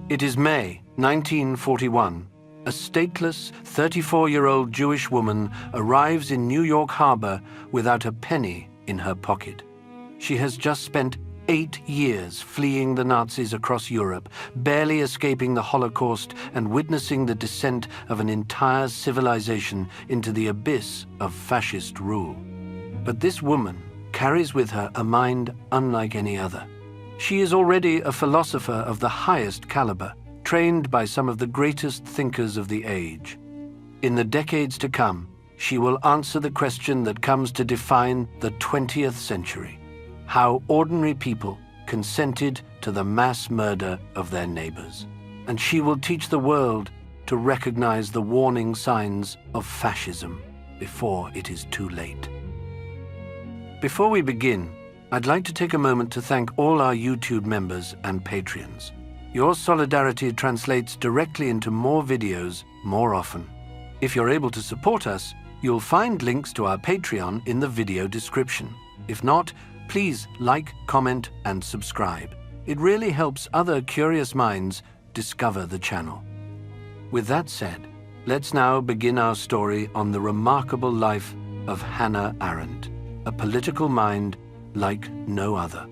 It is May 1941. A stateless 34-year-old Jewish woman arrives in New York Harbor without a penny in her pocket. She has just spent 8 years fleeing the Nazis across Europe, barely escaping the Holocaust and witnessing the descent of an entire civilization into the abyss of fascist rule. But this woman carries with her a mind unlike any other. She is already a philosopher of the highest caliber, trained by some of the greatest thinkers of the age. In the decades to come, she will answer the question that comes to define the 20th century: how ordinary people consented to the mass murder of their neighbors. And she will teach the world to recognize the warning signs of fascism before it is too late. Before we begin, I'd like to take a moment to thank all our YouTube members and Patreons. Your solidarity translates directly into more videos more often. If you're able to support us, you'll find links to our Patreon in the video description. If not, please like, comment, and subscribe. It really helps other curious minds discover the channel. With that said, let's now begin our story on the remarkable life of Hannah Arendt, a political mind like no other.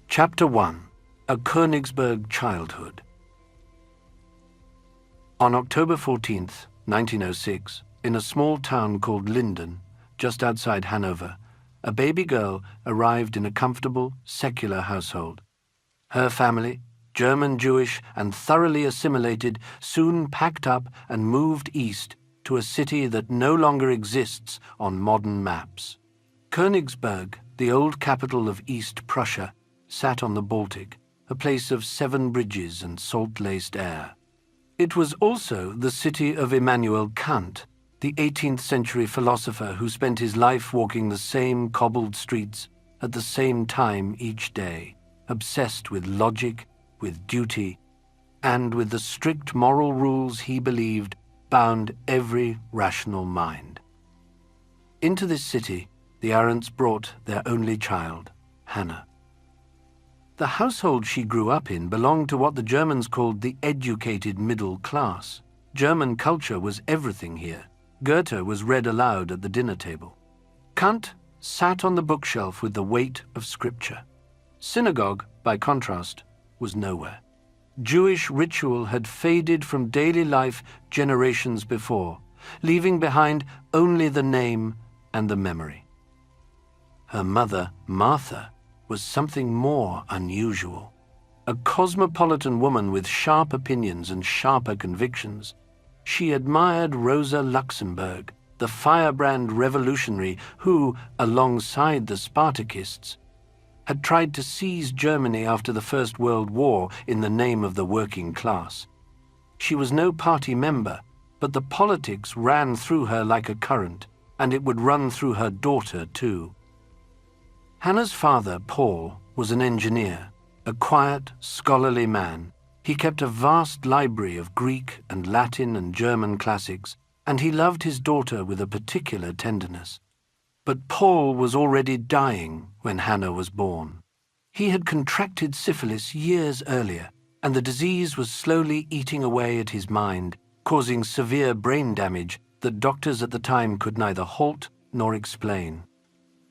Chapter 1. A Königsberg Childhood. On October 14th, 1906, in a small town called Linden, just outside Hanover, a baby girl arrived in a comfortable, secular household. Her family, German, Jewish, and thoroughly assimilated, soon packed up and moved east to a city that no longer exists on modern maps. Königsberg, the old capital of East Prussia, sat on the Baltic, a place of 7 bridges and salt-laced air. It was also the city of Immanuel Kant, the 18th century philosopher who spent his life walking the same cobbled streets at the same time each day, obsessed with logic, with duty, and with the strict moral rules he believed bound every rational mind. Into this city, the Arendts brought their only child, Hannah. The household she grew up in belonged to what the Germans called the educated middle class. German culture was everything here. Goethe was read aloud at the dinner table. Kant sat on the bookshelf with the weight of scripture. Synagogue, by contrast, was nowhere. Jewish ritual had faded from daily life generations before, leaving behind only the name and the memory. Her mother, Martha, was something more unusual. A cosmopolitan woman with sharp opinions and sharper convictions, she admired Rosa Luxemburg, the firebrand revolutionary who, alongside the Spartakists, had tried to seize Germany after the First World War in the name of the working class. She was no party member, but the politics ran through her like a current, and it would run through her daughter too. Hannah's father, Paul, was an engineer, a quiet, scholarly man. He kept a vast library of Greek and Latin and German classics, and he loved his daughter with a particular tenderness. But Paul was already dying when Hannah was born. He had contracted syphilis years earlier, and the disease was slowly eating away at his mind, causing severe brain damage that doctors at the time could neither halt nor explain.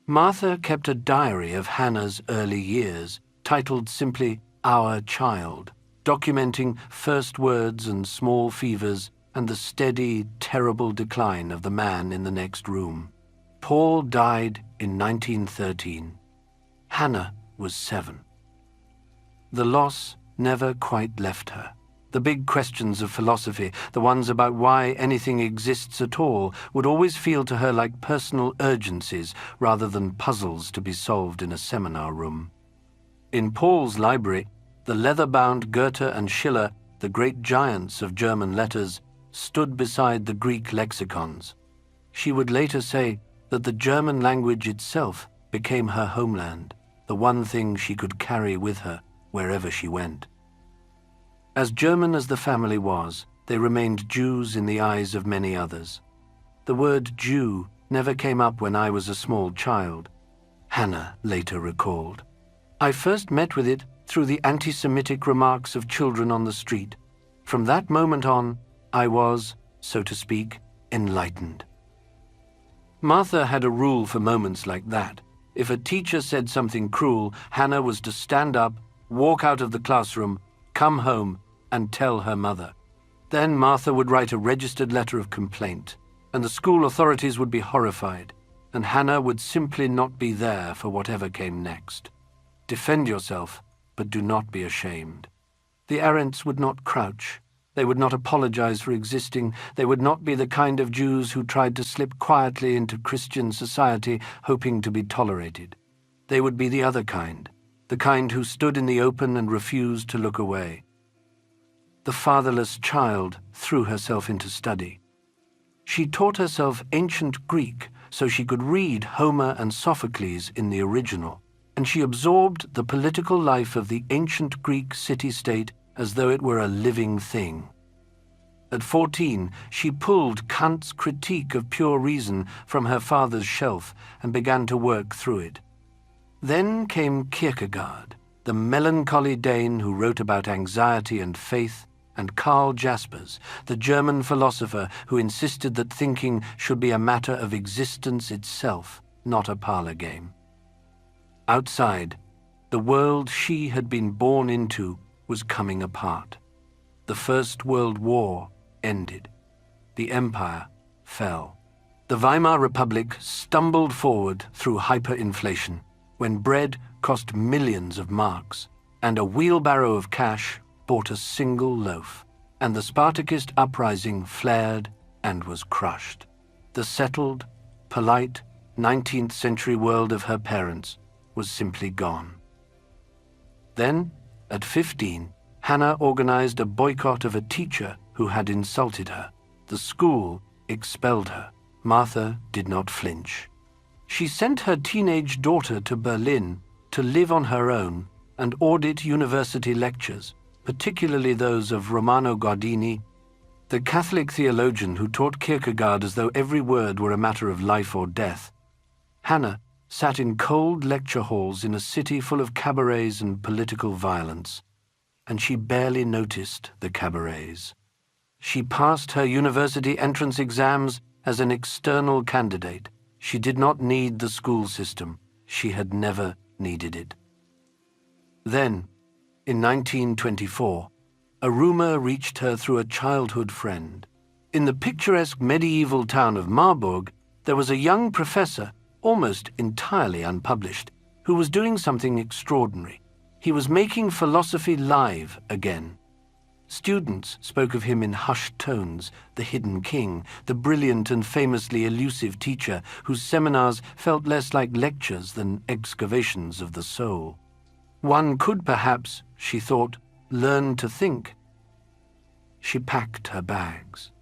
Martha kept a diary of Hannah's early years, titled simply Our Child, documenting first words and small fevers and the steady, terrible decline of the man in the next room. Paul died in 1913. Hannah was 7. The loss never quite left her. The big questions of philosophy, the ones about why anything exists at all, would always feel to her like personal urgencies rather than puzzles to be solved in a seminar room. In Paul's library, the leather-bound Goethe and Schiller, the great giants of German letters, stood beside the Greek lexicons. She would later say that the German language itself became her homeland, the one thing she could carry with her wherever she went. As German as the family was, they remained Jews in the eyes of many others. The word Jew never came up when I was a small child, Hannah later recalled. I first met with it through the anti-Semitic remarks of children on the street. From that moment on, I was, so to speak, enlightened. Martha had a rule for moments like that. If a teacher said something cruel, Hannah was to stand up, walk out of the classroom, come home, and tell her mother. Then Martha would write a registered letter of complaint, and the school authorities would be horrified, and Hannah would simply not be there for whatever came next. Defend yourself, but do not be ashamed. The Arendts would not crouch. They would not apologize for existing. They would not be the kind of Jews who tried to slip quietly into Christian society hoping to be tolerated. They would be the other kind, the kind who stood in the open and refused to look away. The fatherless child threw herself into study. She taught herself ancient Greek so she could read Homer and Sophocles in the original, and she absorbed the political life of the ancient Greek city-state as though it were a living thing. At 14, she pulled Kant's Critique of Pure Reason from her father's shelf and began to work through it. Then came Kierkegaard, the melancholy Dane who wrote about anxiety and faith, and Karl Jaspers, the German philosopher who insisted that thinking should be a matter of existence itself, not a parlor game. Outside, the world she had been born into was coming apart. The First World War ended. The empire fell. The Weimar Republic stumbled forward through hyperinflation when bread cost millions of marks and a wheelbarrow of cash bought a single loaf, and the Spartacist uprising flared and was crushed. The settled, polite 19th century world of her parents was simply gone. Then, at 15, Hannah organized a boycott of a teacher who had insulted her. The school expelled her. Martha did not flinch. She sent her teenage daughter to Berlin to live on her own and audit university lectures, particularly those of Romano Guardini, the Catholic theologian who taught Kierkegaard as though every word were a matter of life or death. Hannah sat in cold lecture halls in a city full of cabarets and political violence, and she barely noticed the cabarets. She passed her university entrance exams as an external candidate. She did not need the school system. She had never needed it. Then, in 1924, a rumor reached her through a childhood friend. In the picturesque medieval town of Marburg, there was a young professor, almost entirely unpublished, who was doing something extraordinary. He was making philosophy live again. Students spoke of him in hushed tones, the hidden king, the brilliant and famously elusive teacher whose seminars felt less like lectures than excavations of the soul. One could perhaps, she thought, learn to think. She packed her bags.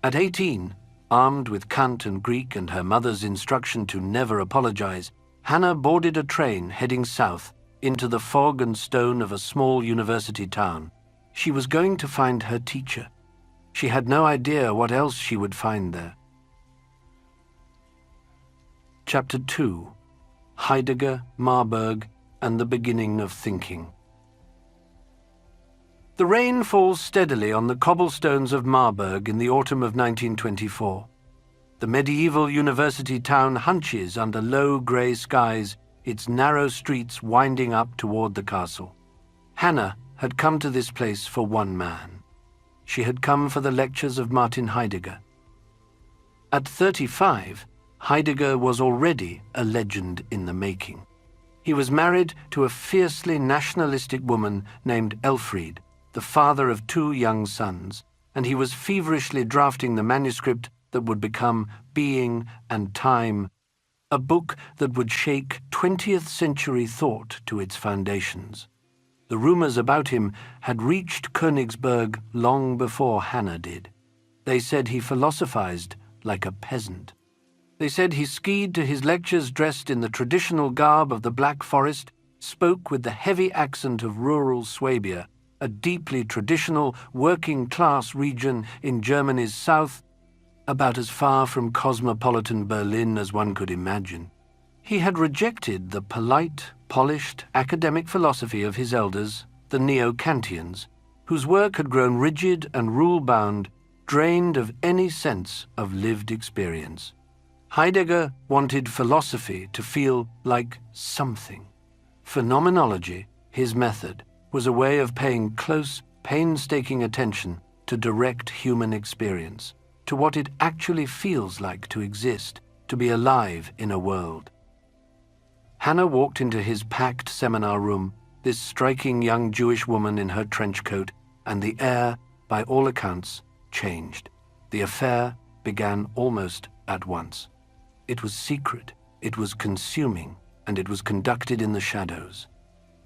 At 18, armed with Kant and Greek and her mother's instruction to never apologize, Hannah boarded a train heading south into the fog and stone of a small university town. She was going to find her teacher. She had no idea what else she would find there. Chapter 2. Heidegger, Marburg, and the Beginning of Thinking. The rain falls steadily on the cobblestones of Marburg in the autumn of 1924. The medieval university town hunches under low grey skies, its narrow streets winding up toward the castle. Hannah had come to this place for one man. She had come for the lectures of Martin Heidegger. At 35, Heidegger was already a legend in the making. He was married to a fiercely nationalistic woman named Elfried, the father of 2 young sons, and he was feverishly drafting the manuscript that would become Being and Time, a book that would shake 20th century thought to its foundations. The rumors about him had reached Königsberg long before Hannah did. They said he philosophized like a peasant. They said he skied to his lectures dressed in the traditional garb of the Black Forest, spoke with the heavy accent of rural Swabia, a deeply traditional working-class region in Germany's south, about as far from cosmopolitan Berlin as one could imagine. He had rejected the polite, polished, academic philosophy of his elders, the Neo-Kantians, whose work had grown rigid and rule-bound, drained of any sense of lived experience. Heidegger wanted philosophy to feel like something. Phenomenology, his method, was a way of paying close, painstaking attention to direct human experience, to what it actually feels like to exist, to be alive in a world. Hannah walked into his packed seminar room, this striking young Jewish woman in her trench coat, and the air, by all accounts, changed. The affair began almost at once. It was secret, it was consuming, and it was conducted in the shadows.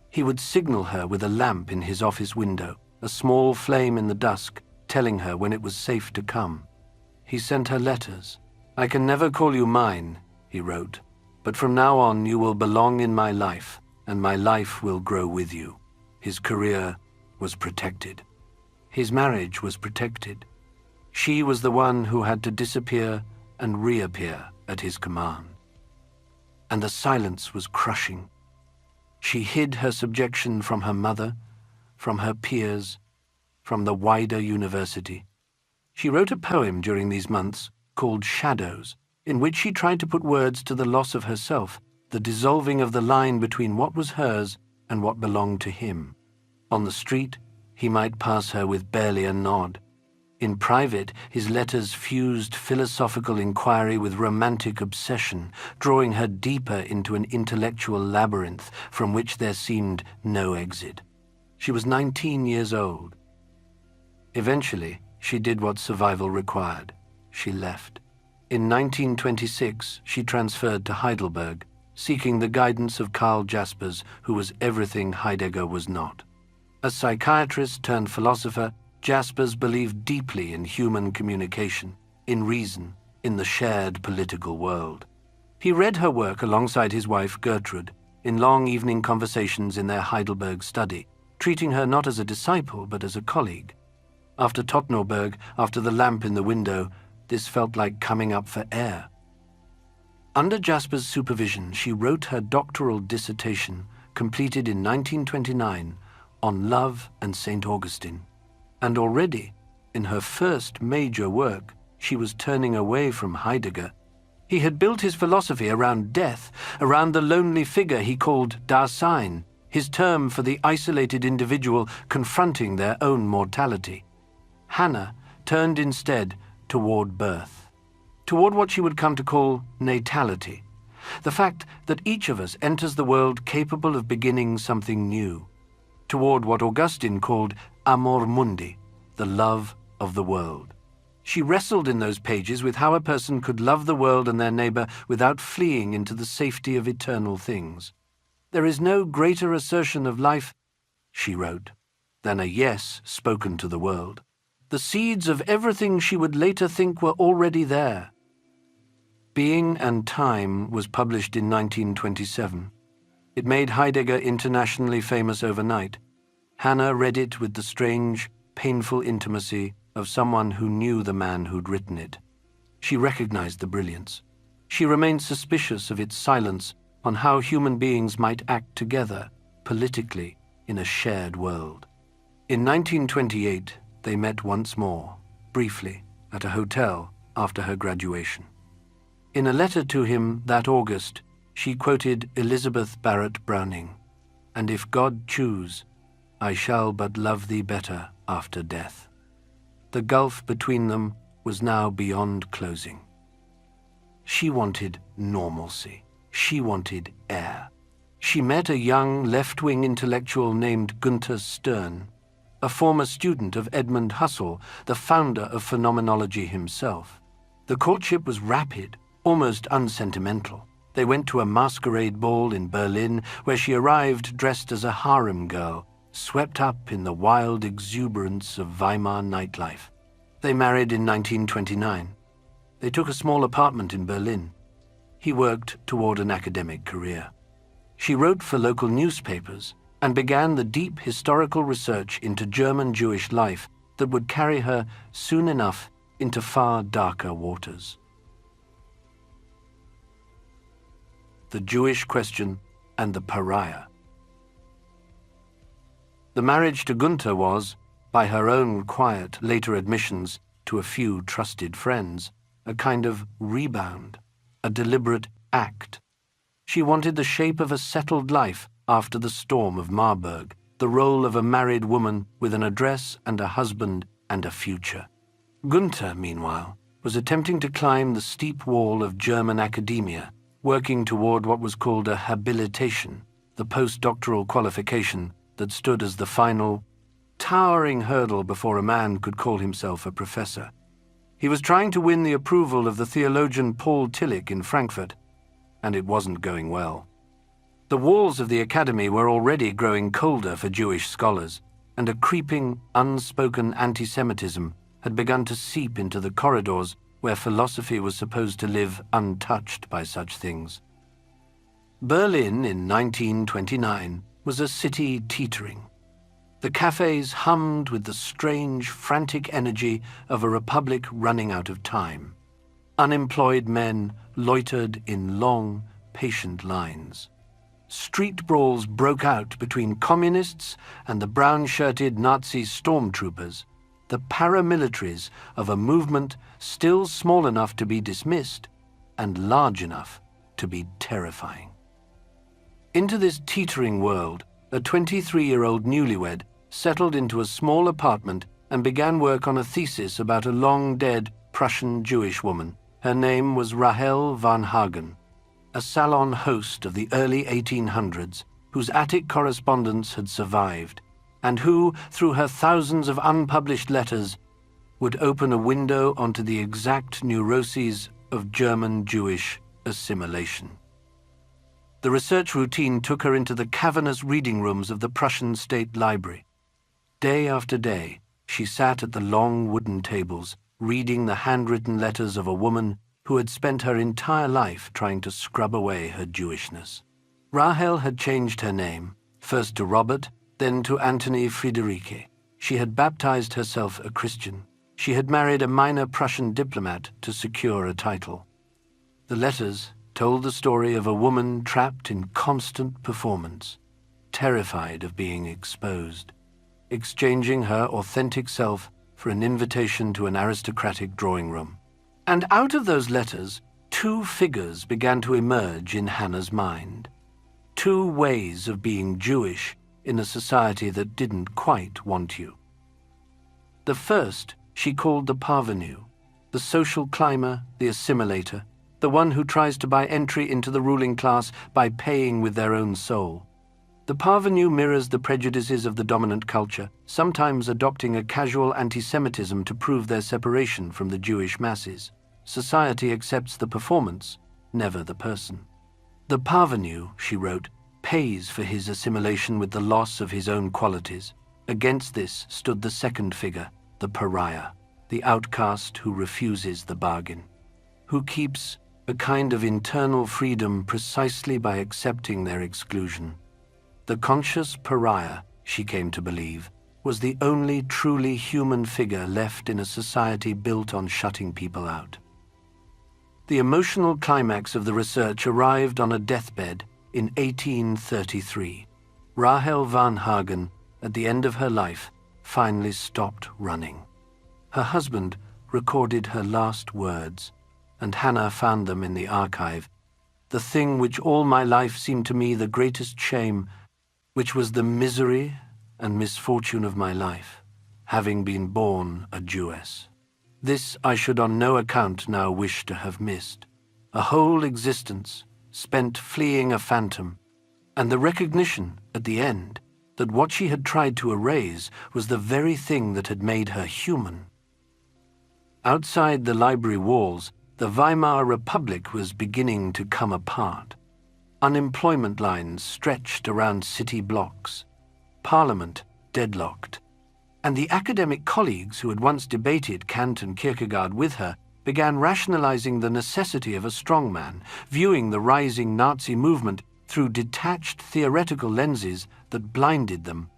He would signal her with a lamp in his office window, a small flame in the dusk, telling her when it was safe to come. He sent her letters. "I can never call you mine," he wrote, "but from now on you will belong in my life, and my life will grow with you." His career was protected. His marriage was protected. She was the one who had to disappear and reappear at his command. And the silence was crushing. She hid her subjection from her mother, from her peers, from the wider university. She wrote a poem during these months called Shadows, in which she tried to put words to the loss of herself, the dissolving of the line between what was hers and what belonged to him. On the street, he might pass her with barely a nod. In private, his letters fused philosophical inquiry with romantic obsession, drawing her deeper into an intellectual labyrinth from which there seemed no exit. She was 19 years old. Eventually, she did what survival required. She left. In 1926, she transferred to Heidelberg, seeking the guidance of Karl Jaspers, who was everything Heidegger was not. As psychiatrist turned philosopher, Jaspers believed deeply in human communication, in reason, in the shared political world. He read her work alongside his wife Gertrude, in long evening conversations in their Heidelberg study, treating her not as a disciple but as a colleague. After Totnoberg, after the lamp in the window, this felt like coming up for air. Under Jaspers' supervision, she wrote her doctoral dissertation, completed in 1929, on love and St. Augustine. And already, in her first major work, she was turning away from Heidegger. He had built his philosophy around death, around the lonely figure he called Dasein, his term for the isolated individual confronting their own mortality. Hannah turned instead toward birth, toward what she would come to call natality, the fact that each of us enters the world capable of beginning something new, toward what Augustine called amor mundi, the love of the world. She wrestled in those pages with how a person could love the world and their neighbor without fleeing into the safety of eternal things. "There is no greater assertion of life," she wrote, "than a yes spoken to the world." The seeds of everything she would later think were already there. Being and Time was published in 1927. It made Heidegger internationally famous overnight. Hannah read it with the strange, painful intimacy of someone who knew the man who'd written it. She recognized the brilliance. She remained suspicious of its silence on how human beings might act together, politically, in a shared world. In 1928, they met once more, briefly, at a hotel after her graduation. In a letter to him that August, she quoted Elizabeth Barrett Browning, "And if God choose, I shall but love thee better after death." The gulf between them was now beyond closing. She wanted normalcy. She wanted air. She met a young left-wing intellectual named Günther Stern, a former student of Edmund Husserl, the founder of phenomenology himself. The courtship was rapid, almost unsentimental. They went to a masquerade ball in Berlin, where she arrived dressed as a harem girl, swept up in the wild exuberance of Weimar nightlife. They married in 1929. They took a small apartment in Berlin. He worked toward an academic career. She wrote for local newspapers and began the deep historical research into German Jewish life that would carry her soon enough into far darker waters. The Jewish question and the pariah. The marriage to Gunther was, by her own quiet later admissions to a few trusted friends, a kind of rebound, a deliberate act. She wanted the shape of a settled life after the storm of Marburg, the role of a married woman with an address and a husband and a future. Gunther, meanwhile, was attempting to climb the steep wall of German academia, working toward what was called a habilitation, the postdoctoral qualification that stood as the final, towering hurdle before a man could call himself a professor. He was trying to win the approval of the theologian Paul Tillich in Frankfurt, and it wasn't going well. The walls of the academy were already growing colder for Jewish scholars, and a creeping, unspoken anti-Semitism had begun to seep into the corridors where philosophy was supposed to live untouched by such things. Berlin in 1929 was a city teetering. The cafes hummed with the strange, frantic energy of a republic running out of time. Unemployed men loitered in long, patient lines. Street brawls broke out between communists and the brown-shirted Nazi stormtroopers, the paramilitaries of a movement still small enough to be dismissed and large enough to be terrifying. Into this teetering world, a 23-year-old newlywed settled into a small apartment and began work on a thesis about a long-dead Prussian Jewish woman. Her name was Rahel van Hagen, a salon host of the early 1800s whose attic correspondence had survived, and who, through her thousands of unpublished letters, would open a window onto the exact neuroses of German Jewish assimilation. The research routine took her into the cavernous reading rooms of the Prussian State Library. Day after day, she sat at the long wooden tables, reading the handwritten letters of a woman who had spent her entire life trying to scrub away her Jewishness. Rahel had changed her name, first to Robert, then to Anthony Friederike. She had baptized herself a Christian. She had married a minor Prussian diplomat to secure a title. The letters told the story of a woman trapped in constant performance, terrified of being exposed, exchanging her authentic self for an invitation to an aristocratic drawing room. And out of those letters, two figures began to emerge in Hannah's mind. Two ways of being Jewish in a society that didn't quite want you. The first she called the parvenu, the social climber, the assimilator, the one who tries to buy entry into the ruling class by paying with their own soul. The parvenu mirrors the prejudices of the dominant culture, sometimes adopting a casual anti-Semitism to prove their separation from the Jewish masses. Society accepts the performance, never the person. The parvenu, she wrote, pays for his assimilation with the loss of his own qualities. Against this stood the second figure, the pariah, the outcast who refuses the bargain, who keeps a kind of internal freedom precisely by accepting their exclusion. The conscious pariah, she came to believe, was the only truly human figure left in a society built on shutting people out. The emotional climax of the research arrived on a deathbed in 1833. Rahel van Hagen, at the end of her life, finally stopped running. Her husband recorded her last words, and Hannah found them in the archive. The thing which all my life seemed to me the greatest shame, which was the misery and misfortune of my life, having been born a Jewess. This I should on no account now wish to have missed. A whole existence spent fleeing a phantom, and the recognition, at the end, that what she had tried to erase was the very thing that had made her human. Outside the library walls, the Weimar Republic was beginning to come apart. Unemployment lines stretched around city blocks. Parliament deadlocked. And the academic colleagues who had once debated Kant and Kierkegaard with her began rationalizing the necessity of a strongman, viewing the rising Nazi movement through detached theoretical lenses that blinded them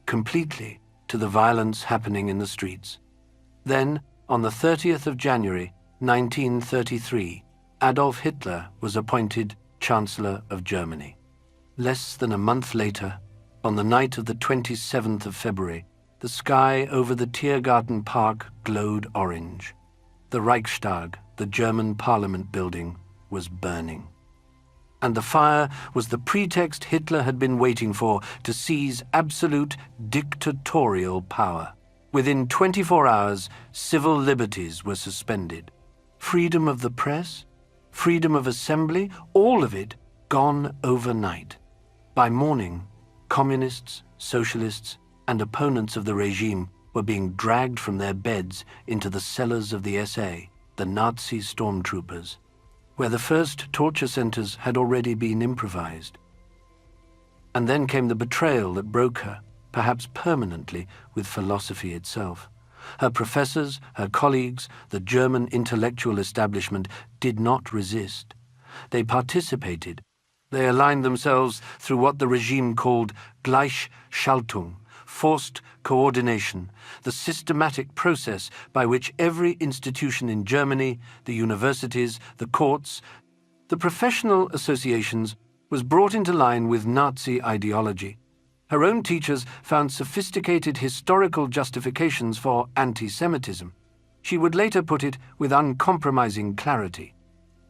completely to the violence happening in the streets. Then, On the 30th of January, 1933, Adolf Hitler was appointed Chancellor of Germany. Less than a month later, on the night of the 27th of February, the sky over the Tiergarten Park glowed orange. The Reichstag, the German parliament building, was burning. And the fire was the pretext Hitler had been waiting for to seize absolute dictatorial power. Within 24 hours, civil liberties were suspended. Freedom of the press, freedom of assembly, all of it gone overnight. By morning, communists, socialists, and opponents of the regime were being dragged from their beds into the cellars of the SA, the Nazi stormtroopers, where the first torture centers had already been improvised. And then came the betrayal that broke her, perhaps permanently, with philosophy itself. Her professors, her colleagues, the German intellectual establishment did not resist. They participated. They aligned themselves through what the regime called Gleichschaltung, forced coordination, the systematic process by which every institution in Germany, the universities, the courts, the professional associations, was brought into line with Nazi ideology. Her own teachers found sophisticated historical justifications for anti-Semitism. She would later put it with uncompromising clarity.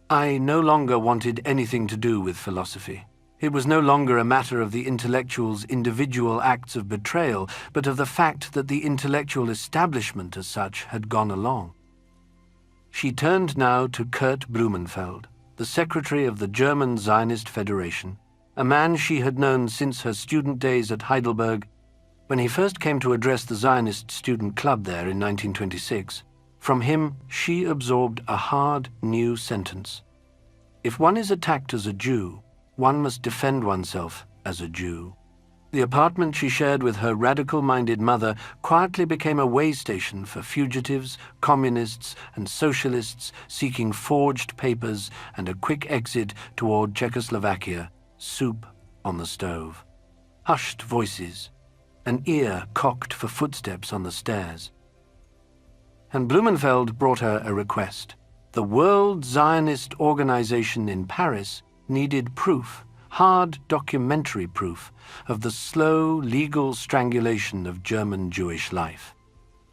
I no longer wanted anything to do with philosophy. It was no longer a matter of the intellectual's individual acts of betrayal, but of the fact that the intellectual establishment as such had gone along. She turned now to Kurt Blumenfeld, the secretary of the German Zionist Federation, a man she had known since her student days at Heidelberg. When he first came to address the Zionist Student Club there in 1926, from him she absorbed a hard new sentence. If one is attacked as a Jew, one must defend oneself as a Jew. The apartment she shared with her radical-minded mother quietly became a way station for fugitives, communists, and socialists seeking forged papers and a quick exit toward Czechoslovakia, soup on the stove. Hushed voices, an ear cocked for footsteps on the stairs. And Blumenfeld brought her a request. The World Zionist Organization in Paris needed proof, hard documentary proof, of the slow legal strangulation of German Jewish life.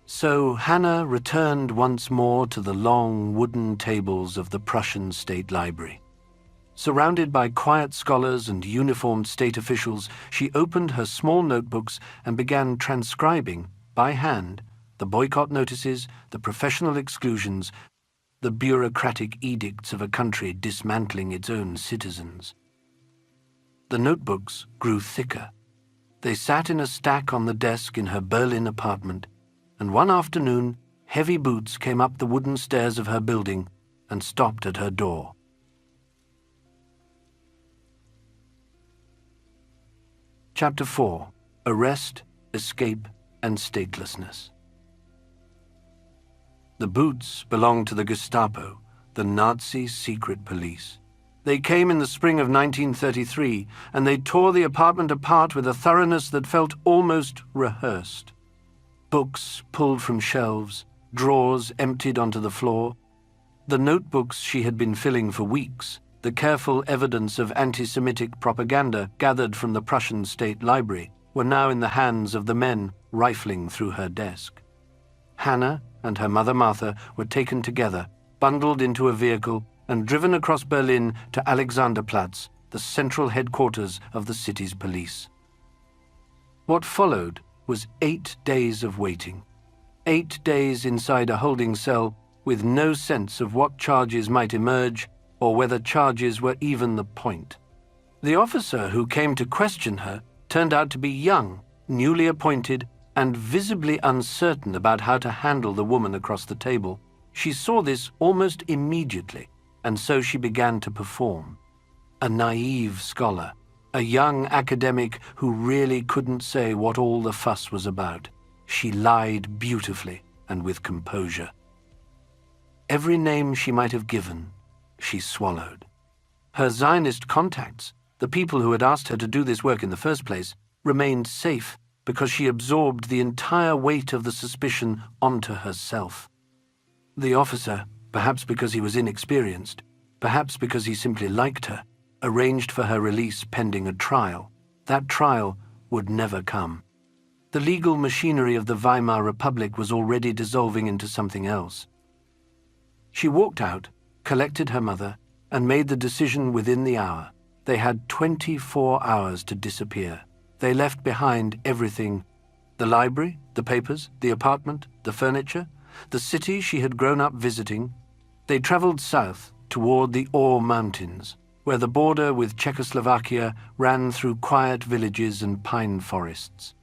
So Hannah returned once more to the long wooden tables of the Prussian State Library. Surrounded by quiet scholars and uniformed state officials, she opened her small notebooks and began transcribing, by hand, the boycott notices, the professional exclusions, the bureaucratic edicts of a country dismantling its own citizens. The notebooks grew thicker. They sat in a stack on the desk in her Berlin apartment, and one afternoon, heavy boots came up the wooden stairs of her building and stopped at her door. Chapter 4. Arrest, Escape, and Statelessness. The boots belonged to the Gestapo, the Nazi secret police. They came in the spring of 1933, and they tore the apartment apart with a thoroughness that felt almost rehearsed. Books pulled from shelves, drawers emptied onto the floor. The notebooks she had been filling for weeks, the careful evidence of anti-Semitic propaganda gathered from the Prussian State Library, were now in the hands of the men rifling through her desk. Hannah and her mother Martha were taken together, bundled into a vehicle, and driven across Berlin to Alexanderplatz, the central headquarters of the city's police. What followed was 8 days of waiting. 8 days inside a holding cell with no sense of what charges might emerge or whether charges were even the point. The officer who came to question her turned out to be young, newly appointed, and visibly uncertain about how to handle the woman across the table. She saw this almost immediately, and so she began to perform. A naive scholar, a young academic who really couldn't say what all the fuss was about. She lied beautifully and with composure. Every name she might have given, she swallowed. Her Zionist contacts, the people who had asked her to do this work in the first place, remained safe because she absorbed the entire weight of the suspicion onto herself. The officer, perhaps because he was inexperienced, perhaps because he simply liked her, arranged for her release pending a trial. That trial would never come. The legal machinery of the Weimar Republic was already dissolving into something else. She walked out, collected her mother, and made the decision within the hour. They had 24 hours to disappear. They left behind everything: the library, the papers, the apartment, the furniture, the city she had grown up visiting. They traveled south toward the Ore Mountains, where the border with Czechoslovakia ran through quiet villages and pine forests.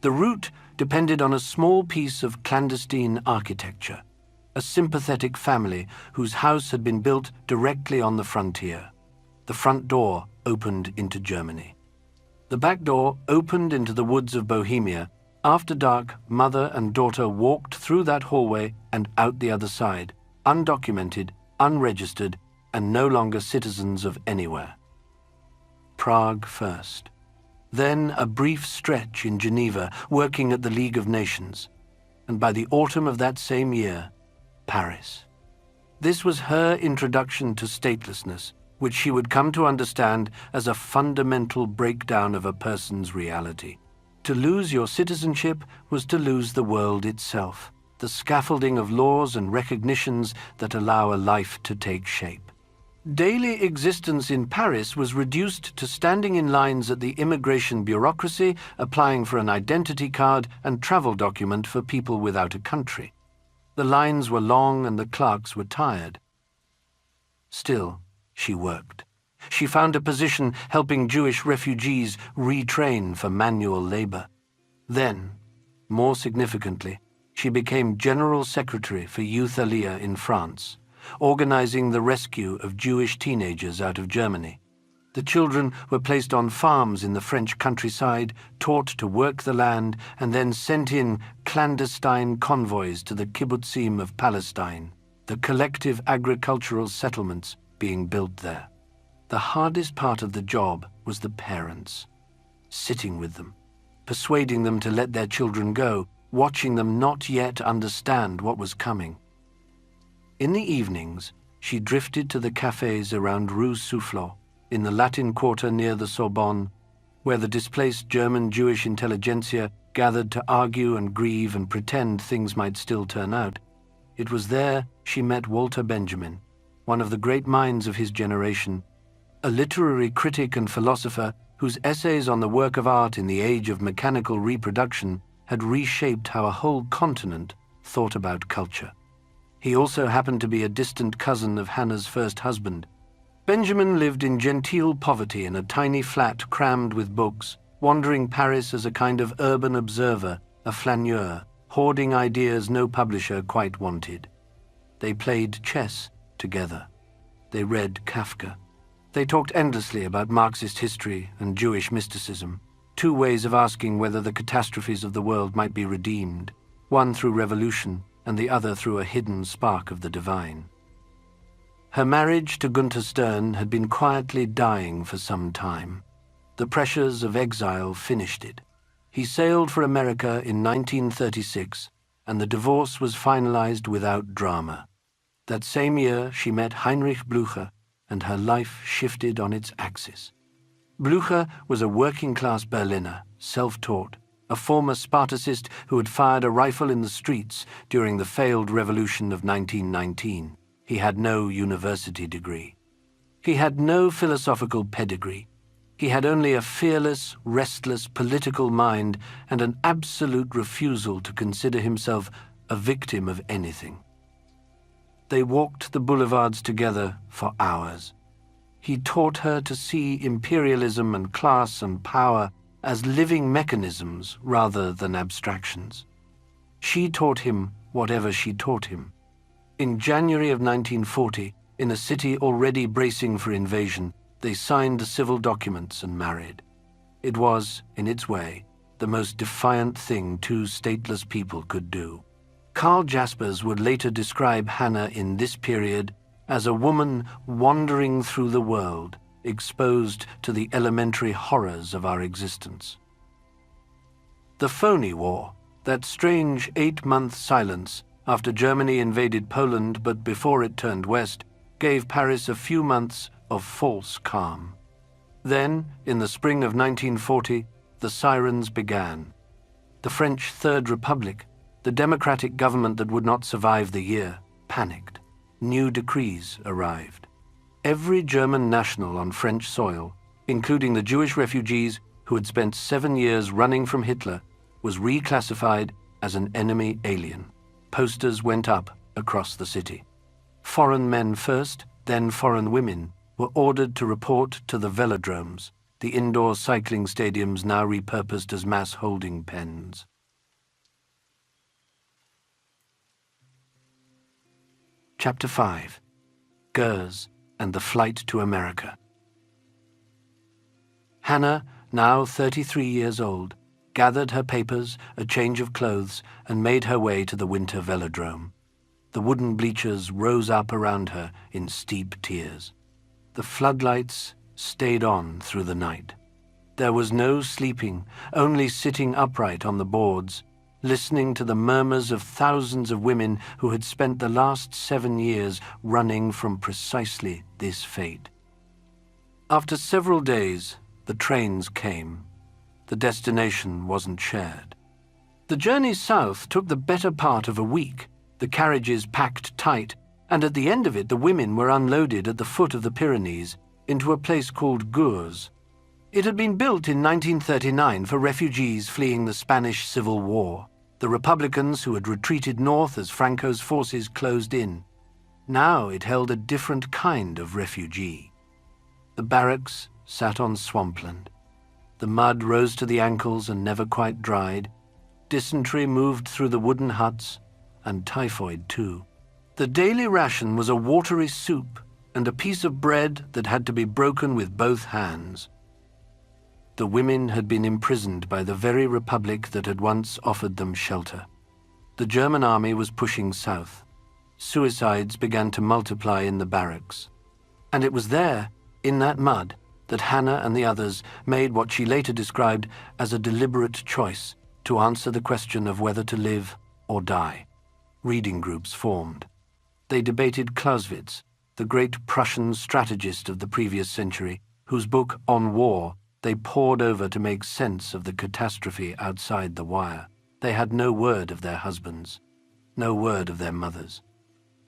The route depended on a small piece of clandestine architecture, a sympathetic family whose house had been built directly on the frontier. The front door opened into Germany. The back door opened into the woods of Bohemia. After dark, mother and daughter walked through that hallway and out the other side, undocumented, unregistered, and no longer citizens of anywhere. Prague first. Then a brief stretch in Geneva, working at the League of Nations. And by the autumn of that same year, Paris. This was her introduction to statelessness, which she would come to understand as a fundamental breakdown of a person's reality. To lose your citizenship was to lose the world itself, the scaffolding of laws and recognitions that allow a life to take shape. Daily existence in Paris was reduced to standing in lines at the immigration bureaucracy, applying for an identity card and travel document for people without a country. The lines were long and the clerks were tired. Still, she worked. She found a position helping Jewish refugees retrain for manual labor. Then, more significantly, she became General Secretary for Youth Aliyah in France, organizing the rescue of Jewish teenagers out of Germany. The children were placed on farms in the French countryside, taught to work the land, and then sent in clandestine convoys to the kibbutzim of Palestine, the collective agricultural settlements being built there. The hardest part of the job was the parents. Sitting with them, persuading them to let their children go, watching them not yet understand what was coming. In the evenings, she drifted to the cafes around Rue Soufflot, in the Latin Quarter near the Sorbonne, where the displaced German Jewish intelligentsia gathered to argue and grieve and pretend things might still turn out. It was there she met Walter Benjamin, one of the great minds of his generation, a literary critic and philosopher whose essays on the work of art in the age of mechanical reproduction had reshaped how a whole continent thought about culture. He also happened to be a distant cousin of Hannah's first husband. Benjamin lived in genteel poverty in a tiny flat crammed with books, wandering Paris as a kind of urban observer, a flaneur, hoarding ideas no publisher quite wanted. They played chess together. They read Kafka. They talked endlessly about Marxist history and Jewish mysticism, two ways of asking whether the catastrophes of the world might be redeemed, one through revolution and the other through a hidden spark of the divine. Her marriage to Gunther Stern had been quietly dying for some time. The pressures of exile finished it. He sailed for America in 1936, and the divorce was finalized without drama. That same year, she met Heinrich Blücher, and her life shifted on its axis. Blücher was a working-class Berliner, self-taught, a former Spartacist who had fired a rifle in the streets during the failed revolution of 1919. He had no university degree. He had no philosophical pedigree. He had only a fearless, restless political mind and an absolute refusal to consider himself a victim of anything. They walked the boulevards together for hours. He taught her to see imperialism and class and power as living mechanisms rather than abstractions. She taught him whatever she taught him. In January of 1940, in a city already bracing for invasion, they signed the civil documents and married. It was, in its way, the most defiant thing two stateless people could do. Karl Jaspers would later describe Hannah in this period as a woman wandering through the world, exposed to the elementary horrors of our existence. The phony war, that strange 8-month silence after Germany invaded Poland but before it turned west, gave Paris a few months of false calm. Then, in the spring of 1940, the sirens began. The French Third Republic, the democratic government that would not survive the year, panicked. New decrees arrived. Every German national on French soil, including the Jewish refugees who had spent 7 years running from Hitler, was reclassified as an enemy alien. Posters went up across the city. Foreign men first, then foreign women, were ordered to report to the velodromes, the indoor cycling stadiums now repurposed as mass holding pens. Chapter 5. Gers and the Flight to America. Hannah, now 33 years old, gathered her papers, a change of clothes, and made her way to the winter velodrome. The wooden bleachers rose up around her in steep tiers. The floodlights stayed on through the night. There was no sleeping, only sitting upright on the boards, listening to the murmurs of thousands of women who had spent the last 7 years running from precisely this fate. After several days, the trains came. The destination wasn't shared. The journey south took the better part of a week, the carriages packed tight, and at the end of it the women were unloaded at the foot of the Pyrenees into a place called Gers. It had been built in 1939 for refugees fleeing the Spanish Civil War, the Republicans who had retreated north as Franco's forces closed in. Now it held a different kind of refugee. The barracks sat on swampland. The mud rose to the ankles and never quite dried. Dysentery moved through the wooden huts, and typhoid too. The daily ration was a watery soup and a piece of bread that had to be broken with both hands. The women had been imprisoned by the very republic that had once offered them shelter. The German army was pushing south. Suicides began to multiply in the barracks. And it was there, in that mud, that Hannah and the others made what she later described as a deliberate choice to answer the question of whether to live or die. Reading groups formed. They debated Clausewitz, the great Prussian strategist of the previous century, whose book On War they pored over to make sense of the catastrophe outside the wire. They had no word of their husbands, no word of their mothers.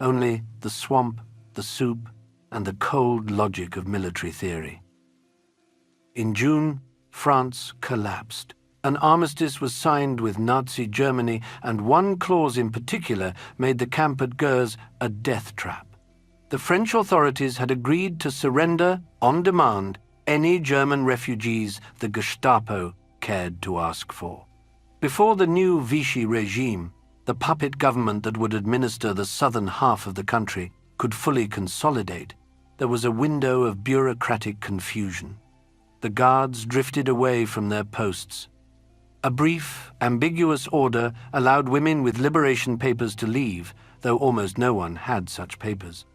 Only the swamp, the soup, and the cold logic of military theory. In June, France collapsed. An armistice was signed with Nazi Germany, and one clause in particular made the camp at Gers a death trap. The French authorities had agreed to surrender, on demand, any German refugees the Gestapo cared to ask for. Before the new Vichy regime, the puppet government that would administer the southern half of the country, could fully consolidate, there was a window of bureaucratic confusion. The guards drifted away from their posts. A brief, ambiguous order allowed women with liberation papers to leave, though almost no one had such papers.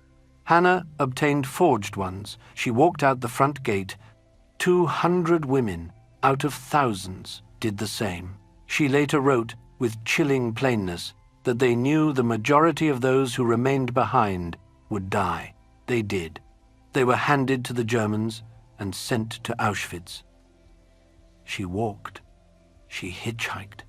Hannah obtained forged ones. She walked out the front gate. 200 women, out of thousands, did the same. She later wrote, with chilling plainness, that they knew the majority of those who remained behind would die. They did. They were handed to the Germans and sent to Auschwitz. She walked. She hitchhiked.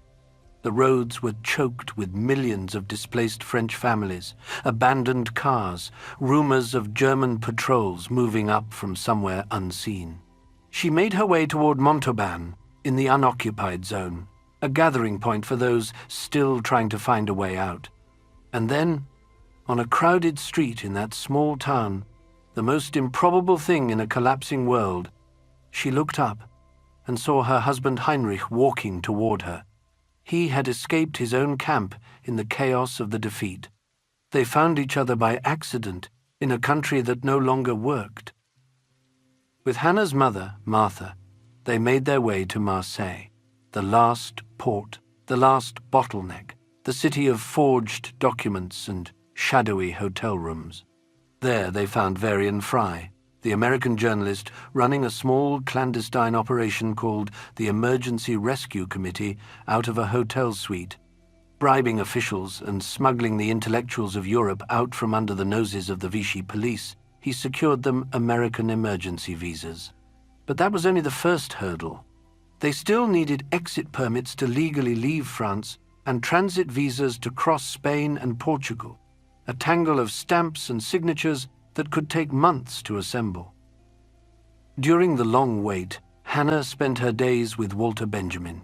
The roads were choked with millions of displaced French families, abandoned cars, rumors of German patrols moving up from somewhere unseen. She made her way toward Montauban, in the unoccupied zone, a gathering point for those still trying to find a way out. And then, on a crowded street in that small town, the most improbable thing in a collapsing world, she looked up and saw her husband Heinrich walking toward her. He had escaped his own camp in the chaos of the defeat. They found each other by accident in a country that no longer worked. With Hannah's mother, Martha, they made their way to Marseille, the last port, the last bottleneck, the city of forged documents and shadowy hotel rooms. There they found Varian Fry, the American journalist running a small clandestine operation called the Emergency Rescue Committee out of a hotel suite. Bribing officials and smuggling the intellectuals of Europe out from under the noses of the Vichy police, he secured them American emergency visas. But that was only the first hurdle. They still needed exit permits to legally leave France and transit visas to cross Spain and Portugal, a tangle of stamps and signatures that could take months to assemble. During the long wait, Hannah spent her days with Walter Benjamin.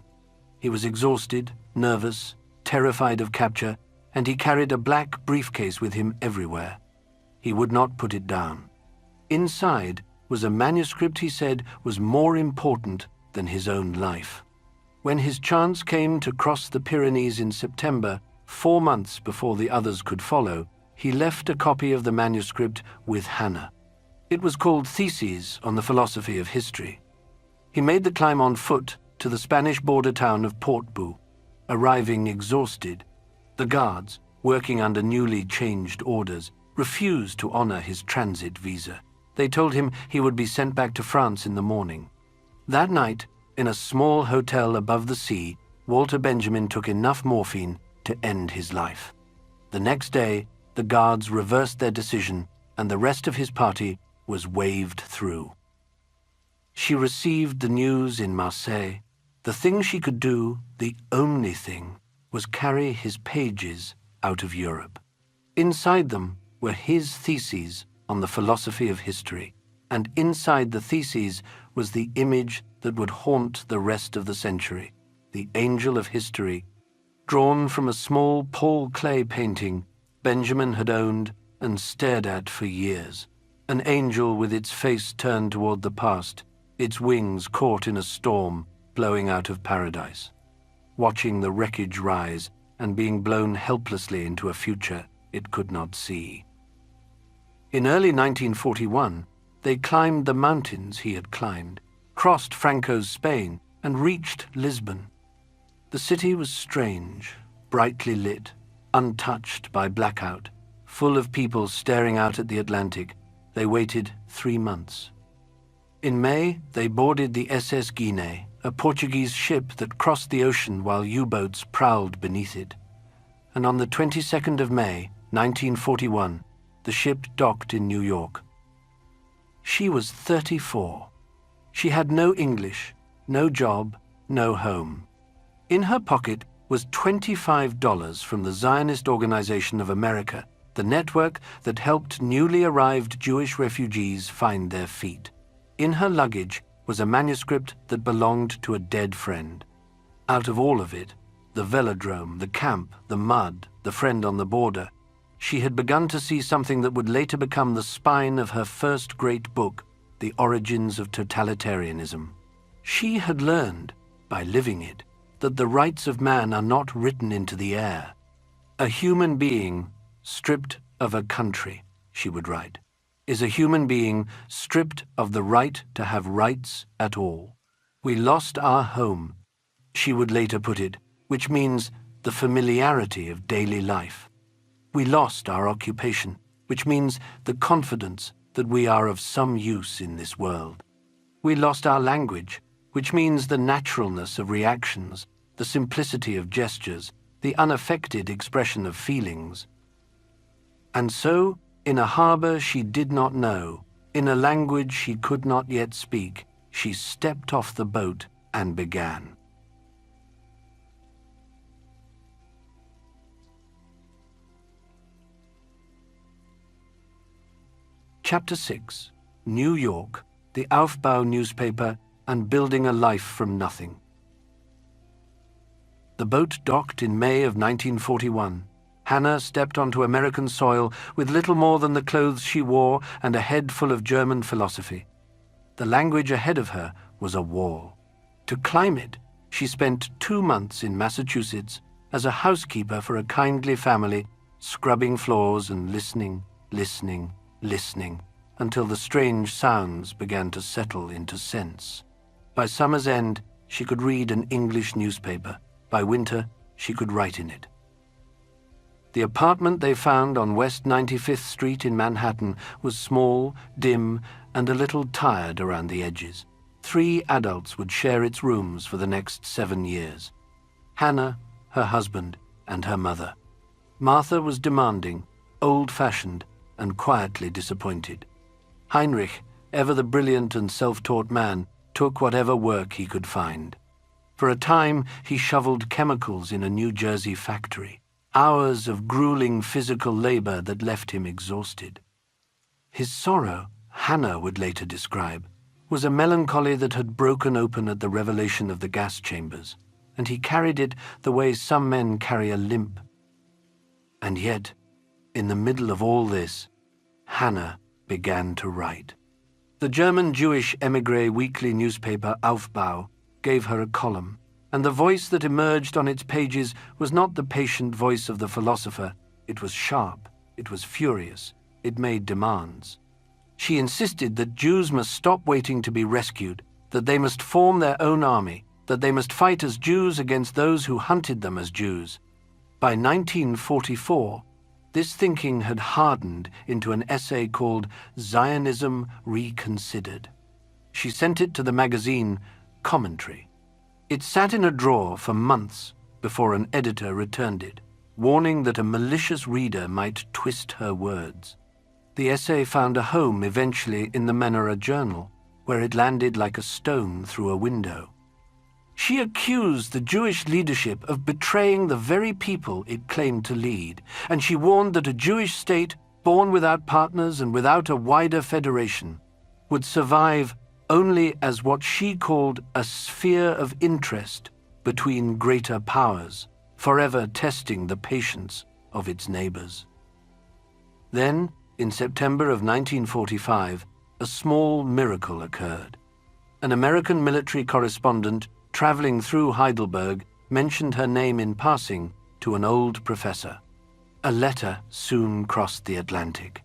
He was exhausted, nervous, terrified of capture, and he carried a black briefcase with him everywhere. He would not put it down. Inside was a manuscript he said was more important than his own life. When his chance came to cross the Pyrenees in September, 4 months before the others could follow, he left a copy of the manuscript with Hannah. It was called Theses on the Philosophy of History. He made the climb on foot to the Spanish border town of Portbou. Arriving exhausted, the guards, working under newly changed orders, refused to honor his transit visa. They told him he would be sent back to France in the morning. That night, in a small hotel above the sea, Walter Benjamin took enough morphine to end his life. The next day, the guards reversed their decision, and the rest of his party was waved through. She received the news in Marseille. The thing she could do, the only thing, was carry his pages out of Europe. Inside them were his theses on the philosophy of history, and inside the theses was the image that would haunt the rest of the century, the angel of history, drawn from a small Paul Klee painting Benjamin had owned and stared at for years, an angel with its face turned toward the past, its wings caught in a storm blowing out of paradise, watching the wreckage rise and being blown helplessly into a future it could not see. In early 1941, they climbed the mountains he had climbed, crossed Franco's Spain, and reached Lisbon. The city was strange, brightly lit, untouched by blackout, full of people staring out at the Atlantic. They waited 3 months. In May, they boarded the SS Guinée, a Portuguese ship that crossed the ocean while U-boats prowled beneath it. And on the 22nd of May, 1941, the ship docked in New York. She was 34. She had no English, no job, no home. In her pocket was $25 from the Zionist Organization of America, the network that helped newly arrived Jewish refugees find their feet. In her luggage was a manuscript that belonged to a dead friend. Out of all of it, the velodrome, the camp, the mud, the friend on the border, she had begun to see something that would later become the spine of her first great book, The Origins of Totalitarianism. She had learned, by living it, that the rights of man are not written into the air. A human being stripped of a country, she would write, is a human being stripped of the right to have rights at all. We lost our home, she would later put it, which means the familiarity of daily life. We lost our occupation, which means the confidence that we are of some use in this world. We lost our language, which means the naturalness of reactions, the simplicity of gestures, the unaffected expression of feelings. And so, in a harbor she did not know, in a language she could not yet speak, she stepped off the boat and began. Chapter 6. New York, the Aufbau newspaper, and building a life from nothing. The boat docked in May of 1941. Hannah stepped onto American soil with little more than the clothes she wore and a head full of German philosophy. The language ahead of her was a wall. To climb it, she spent 2 months in Massachusetts as a housekeeper for a kindly family, scrubbing floors and listening, until the strange sounds began to settle into sense. By summer's end, she could read an English newspaper. By winter, she could write in it. The apartment they found on West 95th Street in Manhattan was small, dim, and a little tired around the edges. 3 adults would share its rooms for the next 7 years. Hannah, her husband, and her mother. Martha was demanding, old-fashioned, and quietly disappointed. Heinrich, ever the brilliant and self-taught man, took whatever work he could find. For a time, he shoveled chemicals in a New Jersey factory, hours of grueling physical labor that left him exhausted. His sorrow, Hannah would later describe, was a melancholy that had broken open at the revelation of the gas chambers, and he carried it the way some men carry a limp. And yet, in the middle of all this, Hannah began to write. The German Jewish émigré weekly newspaper Aufbau gave her a column, and the voice that emerged on its pages was not the patient voice of the philosopher. It was sharp, it was furious, it made demands. She insisted that Jews must stop waiting to be rescued, that they must form their own army, that they must fight as Jews against those who hunted them as Jews. By 1944, this thinking had hardened into an essay called Zionism Reconsidered. She sent it to the magazine Commentary. It sat in a drawer for months before an editor returned it, warning that a malicious reader might twist her words. The essay found a home eventually in the Menora Journal, where it landed like a stone through a window. She accused the Jewish leadership of betraying the very people it claimed to lead, and she warned that a Jewish state, born without partners and without a wider federation, would survive only as what she called a sphere of interest between greater powers, forever testing the patience of its neighbors. Then, in September of 1945, a small miracle occurred. An American military correspondent traveling through Heidelberg mentioned her name in passing to an old professor. A letter soon crossed the Atlantic.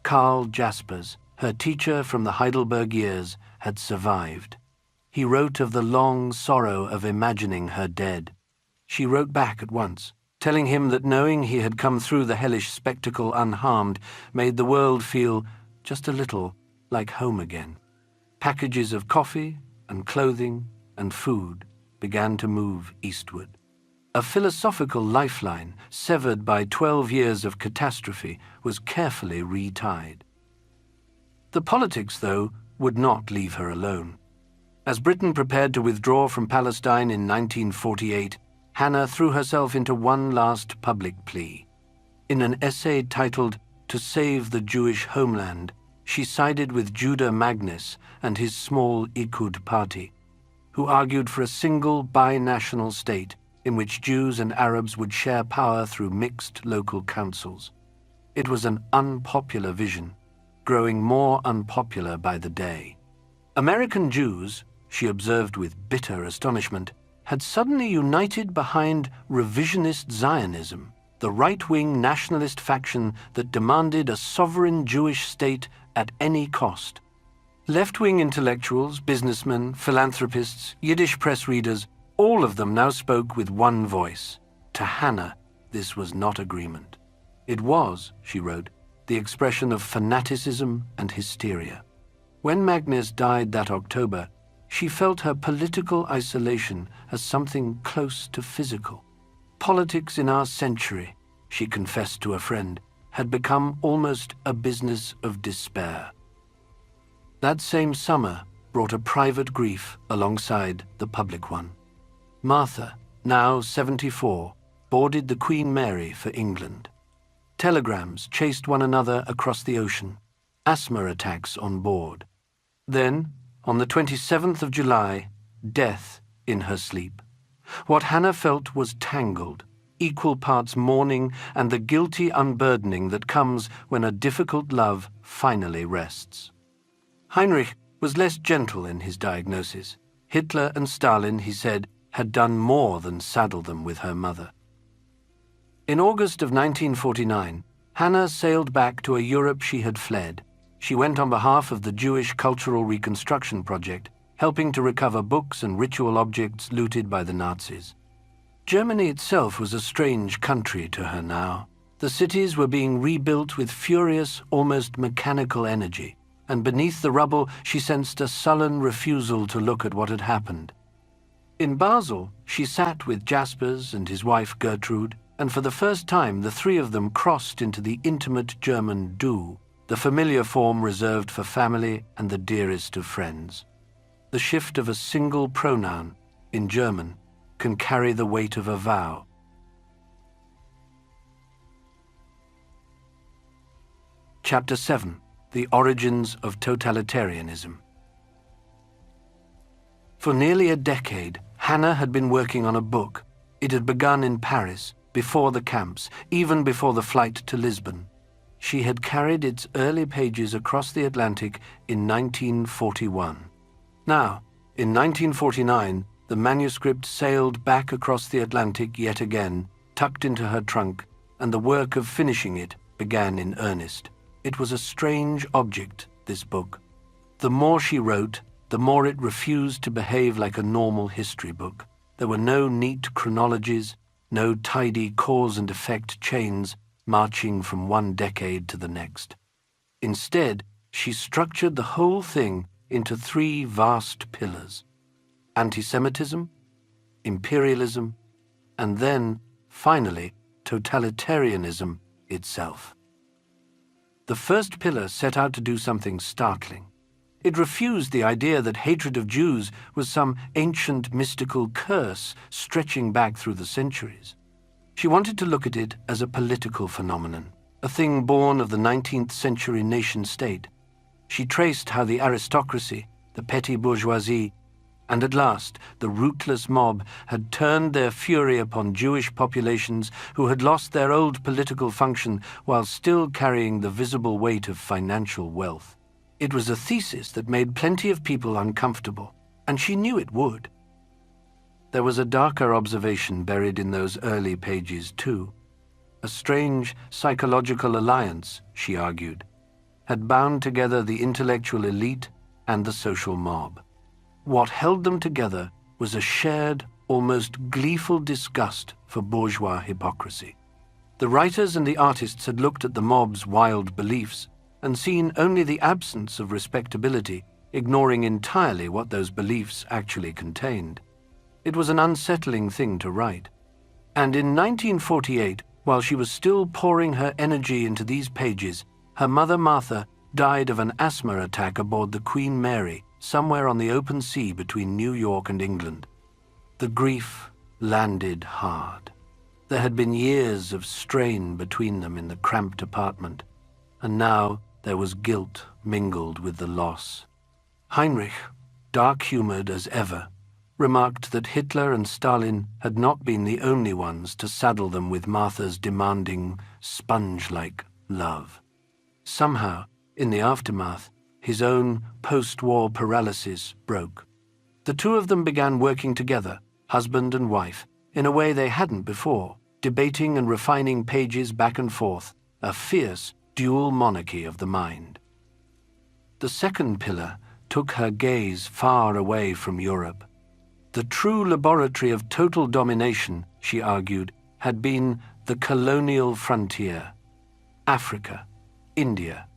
Karl Jaspers, her teacher from the Heidelberg years, had survived. He wrote of the long sorrow of imagining her dead. She wrote back at once, telling him that knowing he had come through the hellish spectacle unharmed made the world feel just a little like home again. Packages of coffee and clothing and food began to move eastward. A philosophical lifeline, severed by 12 years of catastrophe, was carefully retied. The politics, though, would not leave her alone. As Britain prepared to withdraw from Palestine in 1948, Hannah threw herself into one last public plea. In an essay titled "To Save the Jewish Homeland," she sided with Judah Magnus and his small Likud party, who argued for a single bi-national state in which Jews and Arabs would share power through mixed local councils. It was an unpopular vision, growing more unpopular by the day. American Jews, she observed with bitter astonishment, had suddenly united behind revisionist Zionism, the right-wing nationalist faction that demanded a sovereign Jewish state at any cost. Left-wing intellectuals, businessmen, philanthropists, Yiddish press readers, all of them now spoke with one voice. To Hannah, this was not agreement. It was, she wrote, the expression of fanaticism and hysteria. When Magnus died that October, she felt her political isolation as something close to physical. Politics in our century, she confessed to a friend, had become almost a business of despair. That same summer brought a private grief alongside the public one. Martha, now 74, boarded the Queen Mary for England. Telegrams chased one another across the ocean, asthma attacks on board. Then, on the 27th of July, death in her sleep. What Hannah felt was tangled, equal parts mourning and the guilty unburdening that comes when a difficult love finally rests. Heinrich was less gentle in his diagnosis. Hitler and Stalin, he said, had done more than saddle them with her mother. In August of 1949, Hannah sailed back to a Europe she had fled. She went on behalf of the Jewish Cultural Reconstruction Project, helping to recover books and ritual objects looted by the Nazis. Germany itself was a strange country to her now. The cities were being rebuilt with furious, almost mechanical energy, and beneath the rubble she sensed a sullen refusal to look at what had happened. In Basel, she sat with Jaspers and his wife Gertrude and for the first time the three of them crossed into the intimate German Du, the familiar form reserved for family and the dearest of friends. The shift of a single pronoun, in German, can carry the weight of a vow. Chapter 7. The Origins of Totalitarianism. For nearly a decade, Hannah had been working on a book. It had begun in Paris, before the camps, even before the flight to Lisbon. She had carried its early pages across the Atlantic in 1941. Now, in 1949, the manuscript sailed back across the Atlantic yet again, tucked into her trunk, and the work of finishing it began in earnest. It was a strange object, this book. The more she wrote, the more it refused to behave like a normal history book. There were no neat chronologies, no tidy cause and effect chains marching from one decade to the next. Instead, she structured the whole thing into three vast pillars: anti-Semitism, imperialism, and then, finally, totalitarianism itself. The first pillar set out to do something startling. It refused the idea that hatred of Jews was some ancient mystical curse stretching back through the centuries. She wanted to look at it as a political phenomenon, a thing born of the 19th century nation-state. She traced how the aristocracy, the petty bourgeoisie, and at last the rootless mob had turned their fury upon Jewish populations who had lost their old political function while still carrying the visible weight of financial wealth. It was a thesis that made plenty of people uncomfortable, and she knew it would. There was a darker observation buried in those early pages, too. A strange psychological alliance, she argued, had bound together the intellectual elite and the social mob. What held them together was a shared, almost gleeful disgust for bourgeois hypocrisy. The writers and the artists had looked at the mob's wild beliefs and seen only the absence of respectability, ignoring entirely what those beliefs actually contained. It was an unsettling thing to write. And in 1948, while she was still pouring her energy into these pages, her mother Martha died of an asthma attack aboard the Queen Mary, somewhere on the open sea between New York and England. The grief landed hard. There had been years of strain between them in the cramped apartment, and now there was guilt mingled with the loss. Heinrich, dark-humored as ever, remarked that Hitler and Stalin had not been the only ones to saddle them with Martha's demanding, sponge-like love. Somehow, in the aftermath, his own post-war paralysis broke. The two of them began working together, husband and wife, in a way they hadn't before, debating and refining pages back and forth, a fierce dual monarchy of the mind. The second pillar took her gaze far away from Europe. The true laboratory of total domination, she argued, had been the colonial frontier. Africa, India,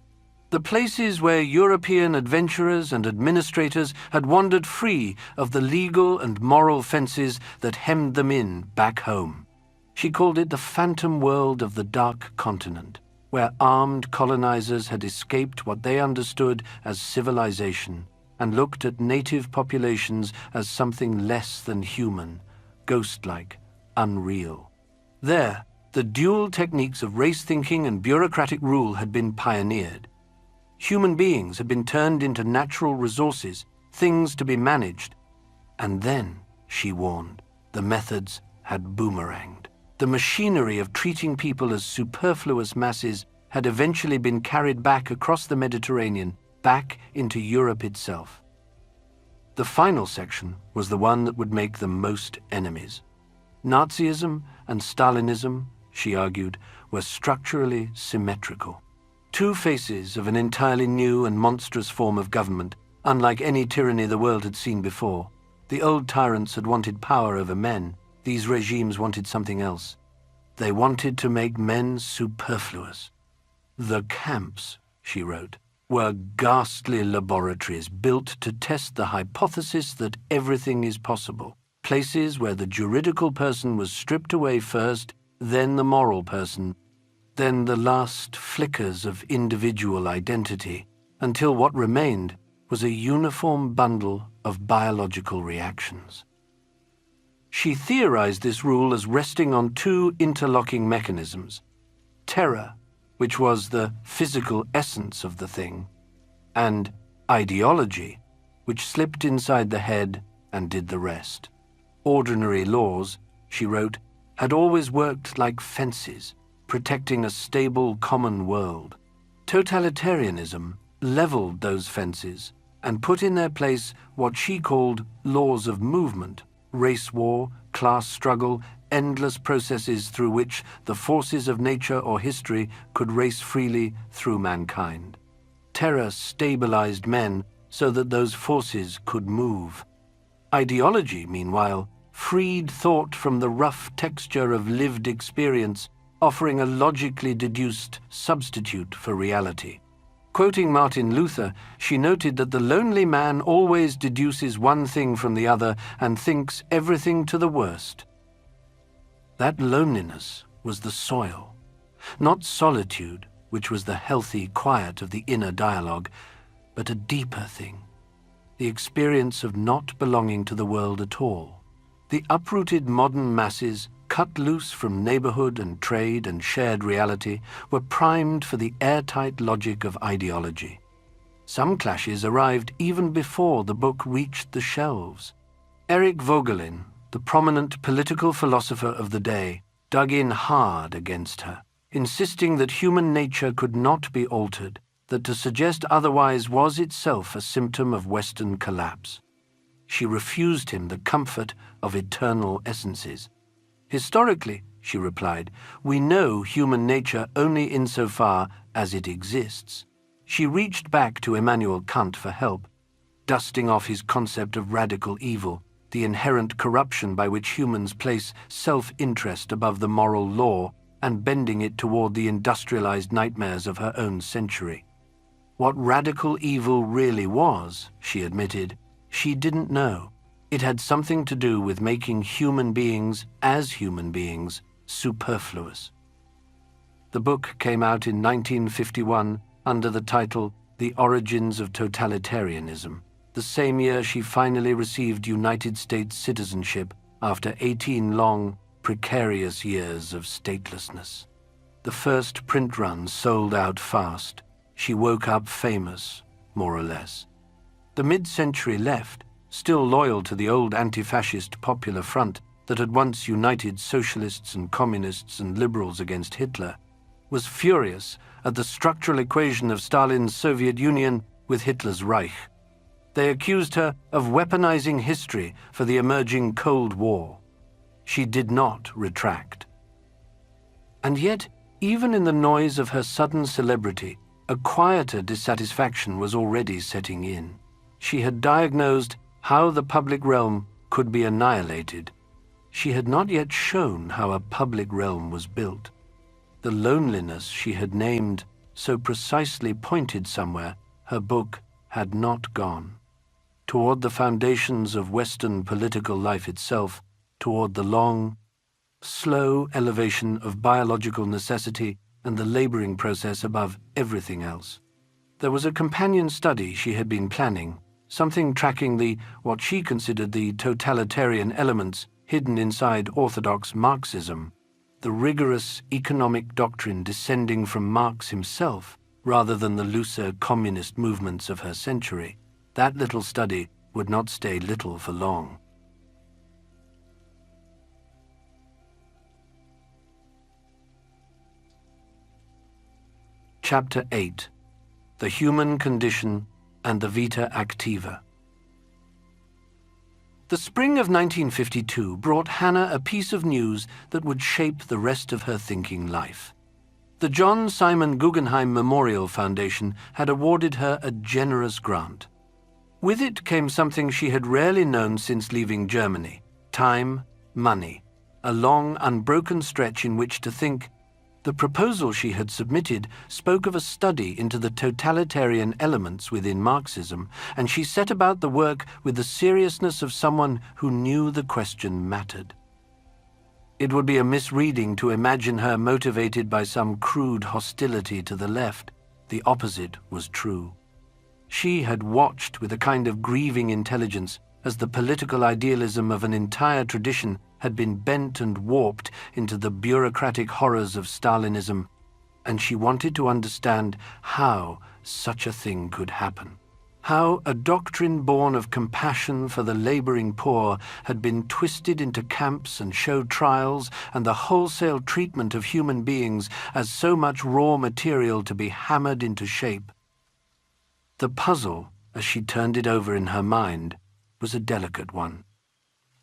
the places where European adventurers and administrators had wandered free of the legal and moral fences that hemmed them in back home. She called it the phantom world of the Dark Continent, where armed colonizers had escaped what they understood as civilization and looked at native populations as something less than human, ghost-like, unreal. There, the dual techniques of race thinking and bureaucratic rule had been pioneered. Human beings had been turned into natural resources, things to be managed. And then, she warned, the methods had boomeranged. The machinery of treating people as superfluous masses had eventually been carried back across the Mediterranean, back into Europe itself. The final section was the one that would make them most enemies. Nazism and Stalinism, she argued, were structurally symmetrical. Two faces of an entirely new and monstrous form of government, unlike any tyranny the world had seen before. The old tyrants had wanted power over men. These regimes wanted something else. They wanted to make men superfluous. The camps, she wrote, were ghastly laboratories built to test the hypothesis that everything is possible. Places where the juridical person was stripped away first then the moral person, then the last flickers of individual identity, until what remained was a uniform bundle of biological reactions. She theorized this rule as resting on two interlocking mechanisms: terror, which was the physical essence of the thing, and ideology, which slipped inside the head and did the rest. Ordinary laws, she wrote, had always worked like fences, protecting a stable common world. Totalitarianism leveled those fences and put in their place what she called laws of movement, race war, class struggle, endless processes through which the forces of nature or history could race freely through mankind. Terror stabilized men so that those forces could move. Ideology, meanwhile, freed thought from the rough texture of lived experience, offering a logically deduced substitute for reality. Quoting Martin Luther, she noted that the lonely man always deduces one thing from the other and thinks everything to the worst. That loneliness was the soil, not solitude, which was the healthy quiet of the inner dialogue, but a deeper thing, the experience of not belonging to the world at all. The uprooted modern masses, cut loose from neighborhood and trade and shared reality, were primed for the airtight logic of ideology. Some clashes arrived even before the book reached the shelves. Eric Voegelin, the prominent political philosopher of the day, dug in hard against her, insisting that human nature could not be altered, that to suggest otherwise was itself a symptom of Western collapse. She refused him the comfort of eternal essences. Historically, she replied, we know human nature only insofar as it exists. She reached back to Immanuel Kant for help, dusting off his concept of radical evil, the inherent corruption by which humans place self-interest above the moral law, and bending it toward the industrialized nightmares of her own century. What radical evil really was, she admitted, she didn't know. It had something to do with making human beings, as human beings, superfluous. The book came out in 1951 under the title The Origins of Totalitarianism, the same year she finally received United States citizenship after 18 long, precarious years of statelessness. The first print run sold out fast. She woke up famous, more or less. The mid-century left, still loyal to the old anti-fascist Popular Front that had once united socialists and communists and liberals against Hitler, was furious at the structural equation of Stalin's Soviet Union with Hitler's Reich. They accused her of weaponizing history for the emerging Cold War. She did not retract. And yet, even in the noise of her sudden celebrity, a quieter dissatisfaction was already setting in. She had diagnosed how the public realm could be annihilated. She had not yet shown how a public realm was built. The loneliness she had named so precisely pointed somewhere her book had not gone. Toward the foundations of Western political life itself, toward the long, slow elevation of biological necessity and the laboring process above everything else. There was a companion study she had been planning, something tracking what she considered the totalitarian elements hidden inside orthodox Marxism, the rigorous economic doctrine descending from Marx himself, rather than the looser communist movements of her century. That little study would not stay little for long. Chapter 8: The Human Condition and the Vita Activa. The spring of 1952 brought Hannah a piece of news that would shape the rest of her thinking life. The John Simon Guggenheim Memorial Foundation had awarded her a generous grant. With it came something she had rarely known since leaving Germany: time, money, a long, unbroken stretch in which to think. The proposal she had submitted spoke of a study into the totalitarian elements within Marxism, and she set about the work with the seriousness of someone who knew the question mattered. It would be a misreading to imagine her motivated by some crude hostility to the left. The opposite was true. She had watched with a kind of grieving intelligence as the political idealism of an entire tradition had been bent and warped into the bureaucratic horrors of Stalinism, and she wanted to understand how such a thing could happen. How a doctrine born of compassion for the laboring poor had been twisted into camps and show trials and the wholesale treatment of human beings as so much raw material to be hammered into shape. The puzzle, as she turned it over in her mind, was a delicate one.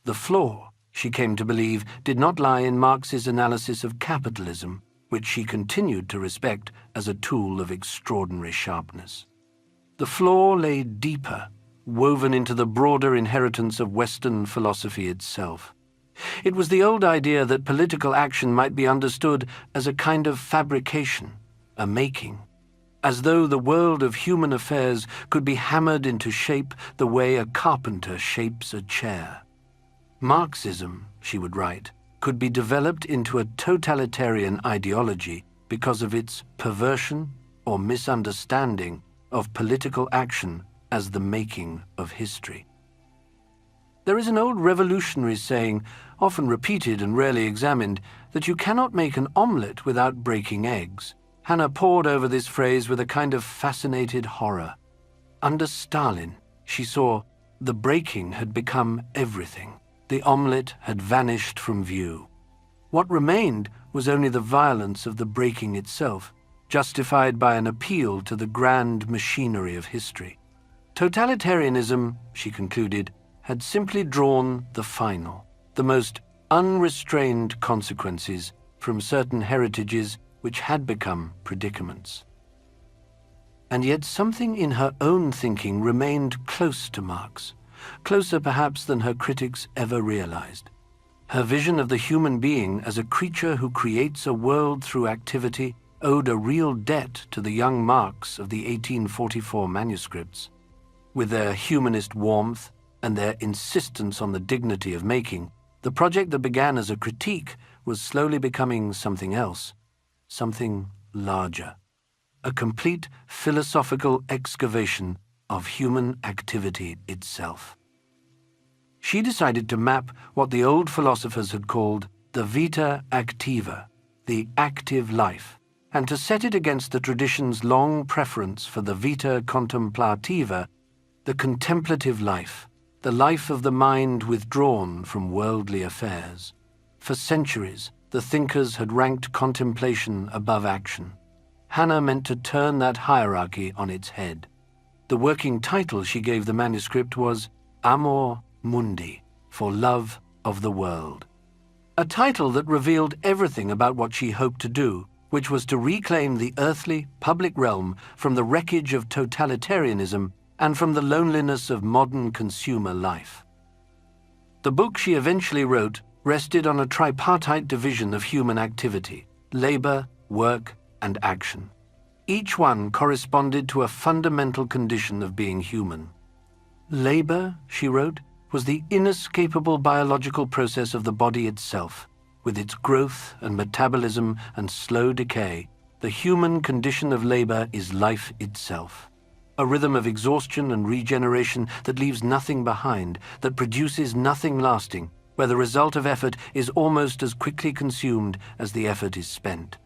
The flaw, she came to believe, did not lie in Marx's analysis of capitalism, which she continued to respect as a tool of extraordinary sharpness. The flaw lay deeper, woven into the broader inheritance of Western philosophy itself. It was the old idea that political action might be understood as a kind of fabrication, a making, as though the world of human affairs could be hammered into shape the way a carpenter shapes a chair. Marxism, she would write, could be developed into a totalitarian ideology because of its perversion or misunderstanding of political action as the making of history. There is an old revolutionary saying, often repeated and rarely examined, that you cannot make an omelette without breaking eggs. Hannah pored over this phrase with a kind of fascinated horror. Under Stalin, she saw the breaking had become everything. The omelette had vanished from view. What remained was only the violence of the breaking itself, justified by an appeal to the grand machinery of history. Totalitarianism, she concluded, had simply drawn the final, the most unrestrained consequences from certain heritages which had become predicaments. And yet something in her own thinking remained close to Marx, closer perhaps than her critics ever realized. Her vision of the human being as a creature who creates a world through activity owed a real debt to the young Marx of the 1844 manuscripts. With their humanist warmth and their insistence on the dignity of making, the project that began as a critique was slowly becoming something else, something larger, a complete philosophical excavation of human activity itself. She decided to map what the old philosophers had called the vita activa, the active life, and to set it against the tradition's long preference for the vita contemplativa, the contemplative life, the life of the mind withdrawn from worldly affairs. For centuries, the thinkers had ranked contemplation above action. Hannah meant to turn that hierarchy on its head. The working title she gave the manuscript was Amor Mundi, for love of the world. A title that revealed everything about what she hoped to do, which was to reclaim the earthly, public realm from the wreckage of totalitarianism and from the loneliness of modern consumer life. The book she eventually wrote rested on a tripartite division of human activity: labor, work, and action. Each one corresponded to a fundamental condition of being human. Labor, she wrote, was the inescapable biological process of the body itself. With its growth and metabolism and slow decay, the human condition of labor is life itself. A rhythm of exhaustion and regeneration that leaves nothing behind, that produces nothing lasting, where the result of effort is almost as quickly consumed as the effort is spent.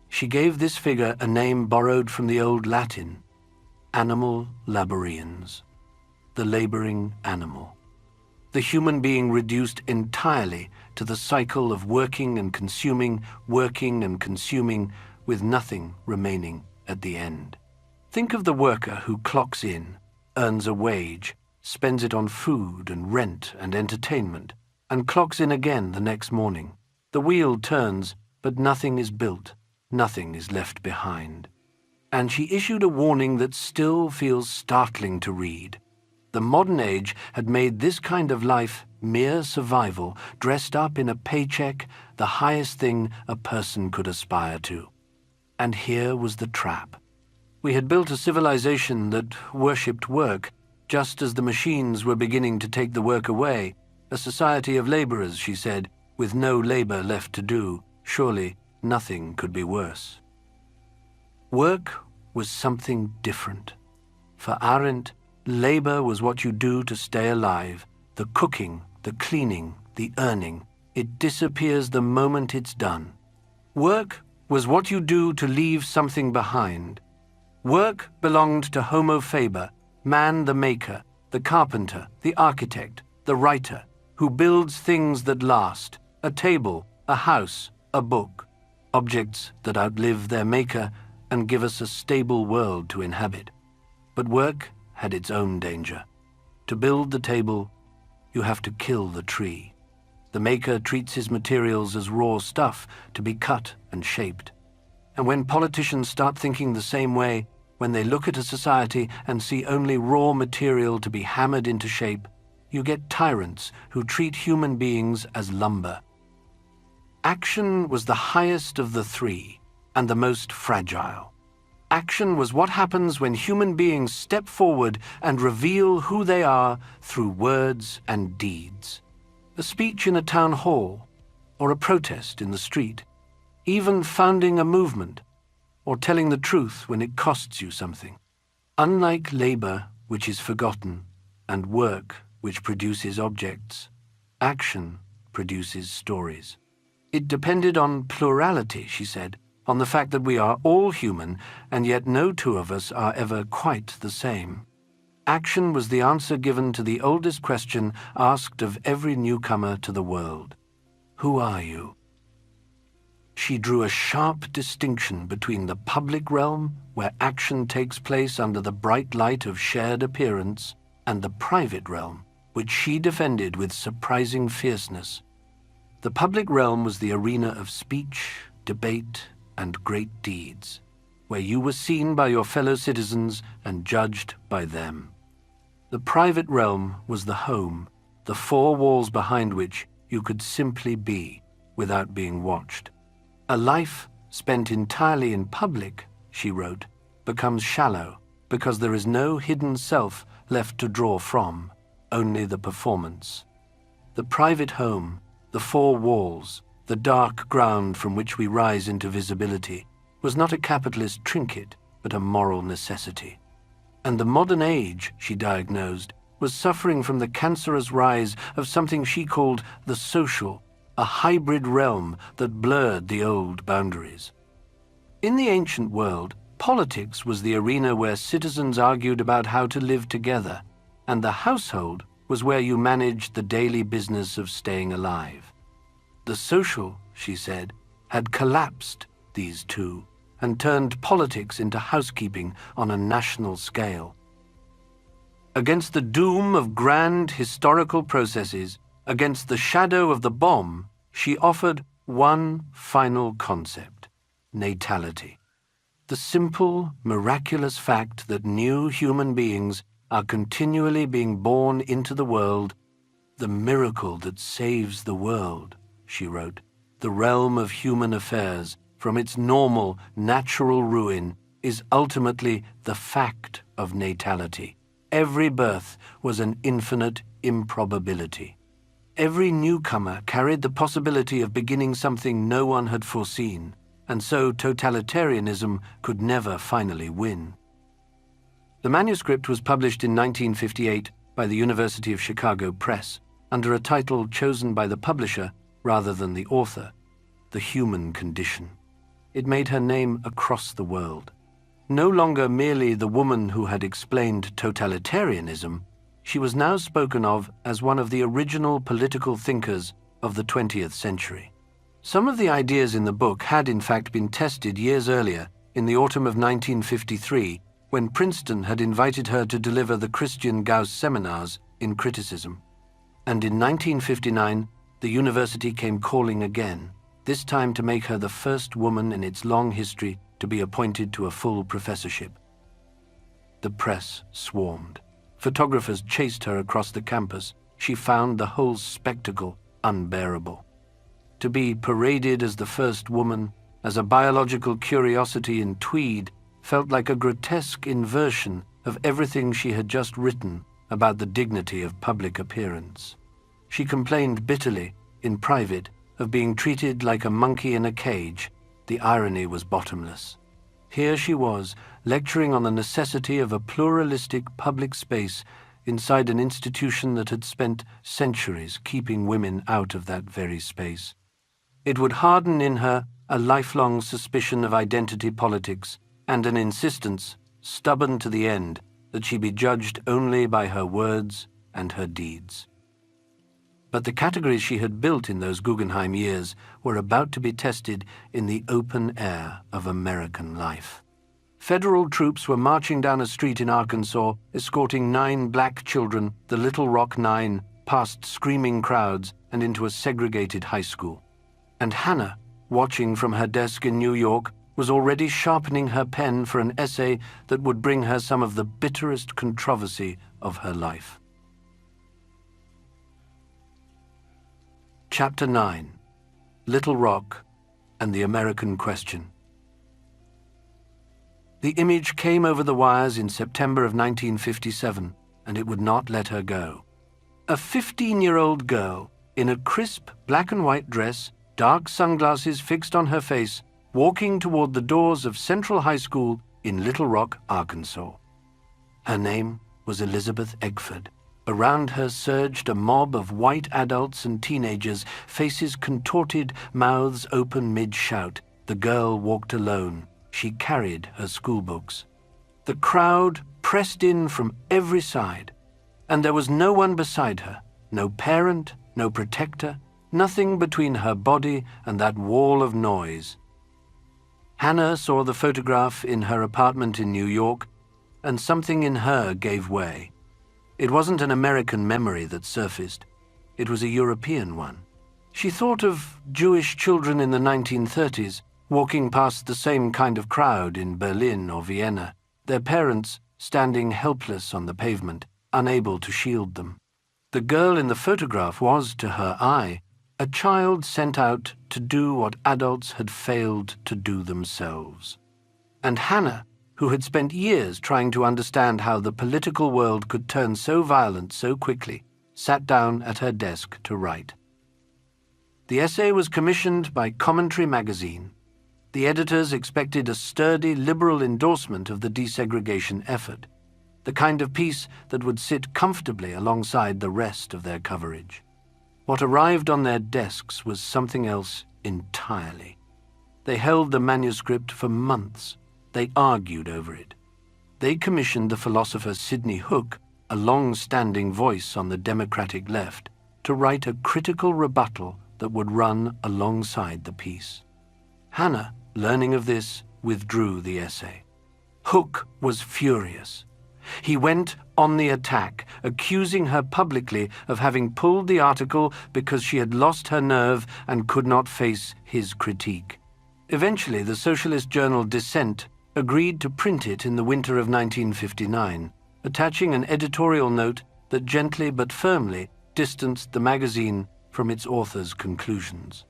She gave this figure a name borrowed from the Old Latin, animal laboriens, the laboring animal. The human being reduced entirely to the cycle of working and consuming, with nothing remaining at the end. Think of the worker who clocks in, earns a wage, spends it on food and rent and entertainment, and clocks in again the next morning. The wheel turns, but nothing is built, nothing is left behind. And she issued a warning that still feels startling to read. The modern age had made this kind of life mere survival, dressed up in a paycheck, the highest thing a person could aspire to. And here was the trap. We had built a civilization that worshipped work, just as the machines were beginning to take the work away, a society of laborers, she said, With no labor left to do, surely nothing could be worse. Work was something different. For Arendt, labor was what you do to stay alive, the cooking, the cleaning, the earning. It disappears the moment it's done. Work was what you do to leave something behind. Work belonged to Homo faber, man the maker, the carpenter, the architect, the writer, who builds things that last, a table, a house, a book, objects that outlive their maker and give us a stable world to inhabit. But work had its own danger. To build the table, you have to kill the tree. The maker treats his materials as raw stuff to be cut and shaped. And when politicians start thinking the same way, when they look at a society and see only raw material to be hammered into shape, you get tyrants who treat human beings as lumber. Action was the highest of the three and the most fragile. Action was what happens when human beings step forward and reveal who they are through words and deeds. A speech in a town hall, or a protest in the street, even founding a movement, or telling the truth when it costs you something. Unlike labor, which is forgotten, and work, which produces objects, action produces stories. It depended on plurality, she said, on the fact that we are all human, and yet no two of us are ever quite the same. Action was the answer given to the oldest question asked of every newcomer to the world. Who are you? She drew a sharp distinction between the public realm, where action takes place under the bright light of shared appearance, and the private realm, which she defended with surprising fierceness. The public realm was the arena of speech, debate, and great deeds, where you were seen by your fellow citizens and judged by them. The private realm was the home, the four walls behind which you could simply be without being watched. A life spent entirely in public, she wrote, becomes shallow because there is no hidden self left to draw from, only the performance. The private home, the four walls, the dark ground from which we rise into visibility, was not a capitalist trinket, but a moral necessity. And the modern age, she diagnosed, was suffering from the cancerous rise of something she called the social, a hybrid realm that blurred the old boundaries. In the ancient world, politics was the arena where citizens argued about how to live together, and the household was where you managed the daily business of staying alive. The social, she said, had collapsed these two and turned politics into housekeeping on a national scale. Against the doom of grand historical processes, against the shadow of the bomb, she offered one final concept: natality. The simple, miraculous fact that new human beings are continually being born into the world, the miracle that saves the world, she wrote, the realm of human affairs, from its normal, natural ruin, is ultimately the fact of natality. Every birth was an infinite improbability. Every newcomer carried the possibility of beginning something no one had foreseen, and so totalitarianism could never finally win. The manuscript was published in 1958 by the University of Chicago Press, under a title chosen by the publisher rather than the author, The Human Condition. It made her name across the world. No longer merely the woman who had explained totalitarianism, she was now spoken of as one of the original political thinkers of the 20th century. Some of the ideas in the book had in fact been tested years earlier, in the autumn of 1953, when Princeton had invited her to deliver the Christian Gauss seminars in criticism. And in 1959, the university came calling again, this time to make her the first woman in its long history to be appointed to a full professorship. The press swarmed. Photographers chased her across the campus. She found the whole spectacle unbearable. To be paraded as the first woman, as a biological curiosity in tweed, felt like a grotesque inversion of everything she had just written about the dignity of public appearance. She complained bitterly, in private, of being treated like a monkey in a cage, the irony was bottomless. Here she was, lecturing on the necessity of a pluralistic public space inside an institution that had spent centuries keeping women out of that very space. It would harden in her a lifelong suspicion of identity politics and an insistence, stubborn to the end, that she be judged only by her words and her deeds. But the categories she had built in those Guggenheim years were about to be tested in the open air of American life. Federal troops were marching down a street in Arkansas, escorting 9 black children, the Little Rock Nine, past screaming crowds and into a segregated high school. And Hannah, watching from her desk in New York, was already sharpening her pen for an essay that would bring her some of the bitterest controversy of her life. Chapter 9. Little Rock and the American Question. The image came over the wires in September of 1957, and it would not let her go. A 15-year-old girl in a crisp black and white dress, dark sunglasses fixed on her face, walking toward the doors of Central High School in Little Rock, Arkansas. Her name was Elizabeth Eggford. Around her surged a mob of white adults and teenagers, faces contorted, mouths open mid-shout. The girl walked alone. She carried her schoolbooks. The crowd pressed in from every side, and there was no one beside her, no parent, no protector, nothing between her body and that wall of noise. Hannah saw the photograph in her apartment in New York, and something in her gave way. It wasn't an American memory that surfaced. It was a European one. She thought of Jewish children in the 1930s, walking past the same kind of crowd in Berlin or Vienna, their parents standing helpless on the pavement, unable to shield them. The girl in the photograph was, to her eye, a child sent out to do what adults had failed to do themselves. And Hannah, who had spent years trying to understand how the political world could turn so violent so quickly, sat down at her desk to write. The essay was commissioned by Commentary magazine. The editors expected a sturdy liberal endorsement of the desegregation effort, the kind of piece that would sit comfortably alongside the rest of their coverage. What arrived on their desks was something else entirely. They held the manuscript for months. They argued over it. They commissioned the philosopher Sidney Hook, a long-standing voice on the Democratic left, to write a critical rebuttal that would run alongside the piece. Hannah, learning of this, withdrew the essay. Hook was furious. He went on the attack, accusing her publicly of having pulled the article because she had lost her nerve and could not face his critique. Eventually, the socialist journal Dissent agreed to print it in the winter of 1959, attaching an editorial note that gently but firmly distanced the magazine from its author's conclusions.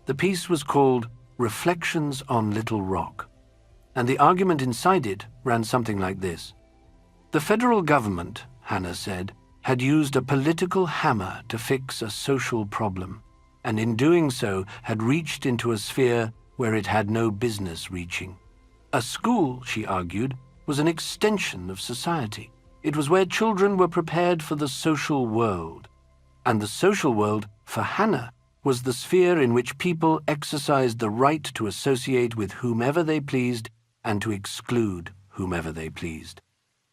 The piece was called Reflections on Little Rock, and the argument inside it ran something like this. The federal government, Hannah said, had used a political hammer to fix a social problem, and in doing so had reached into a sphere where it had no business reaching. A school, she argued, was an extension of society. It was where children were prepared for the social world. And the social world, for Hannah, was the sphere in which people exercised the right to associate with whomever they pleased and to exclude whomever they pleased.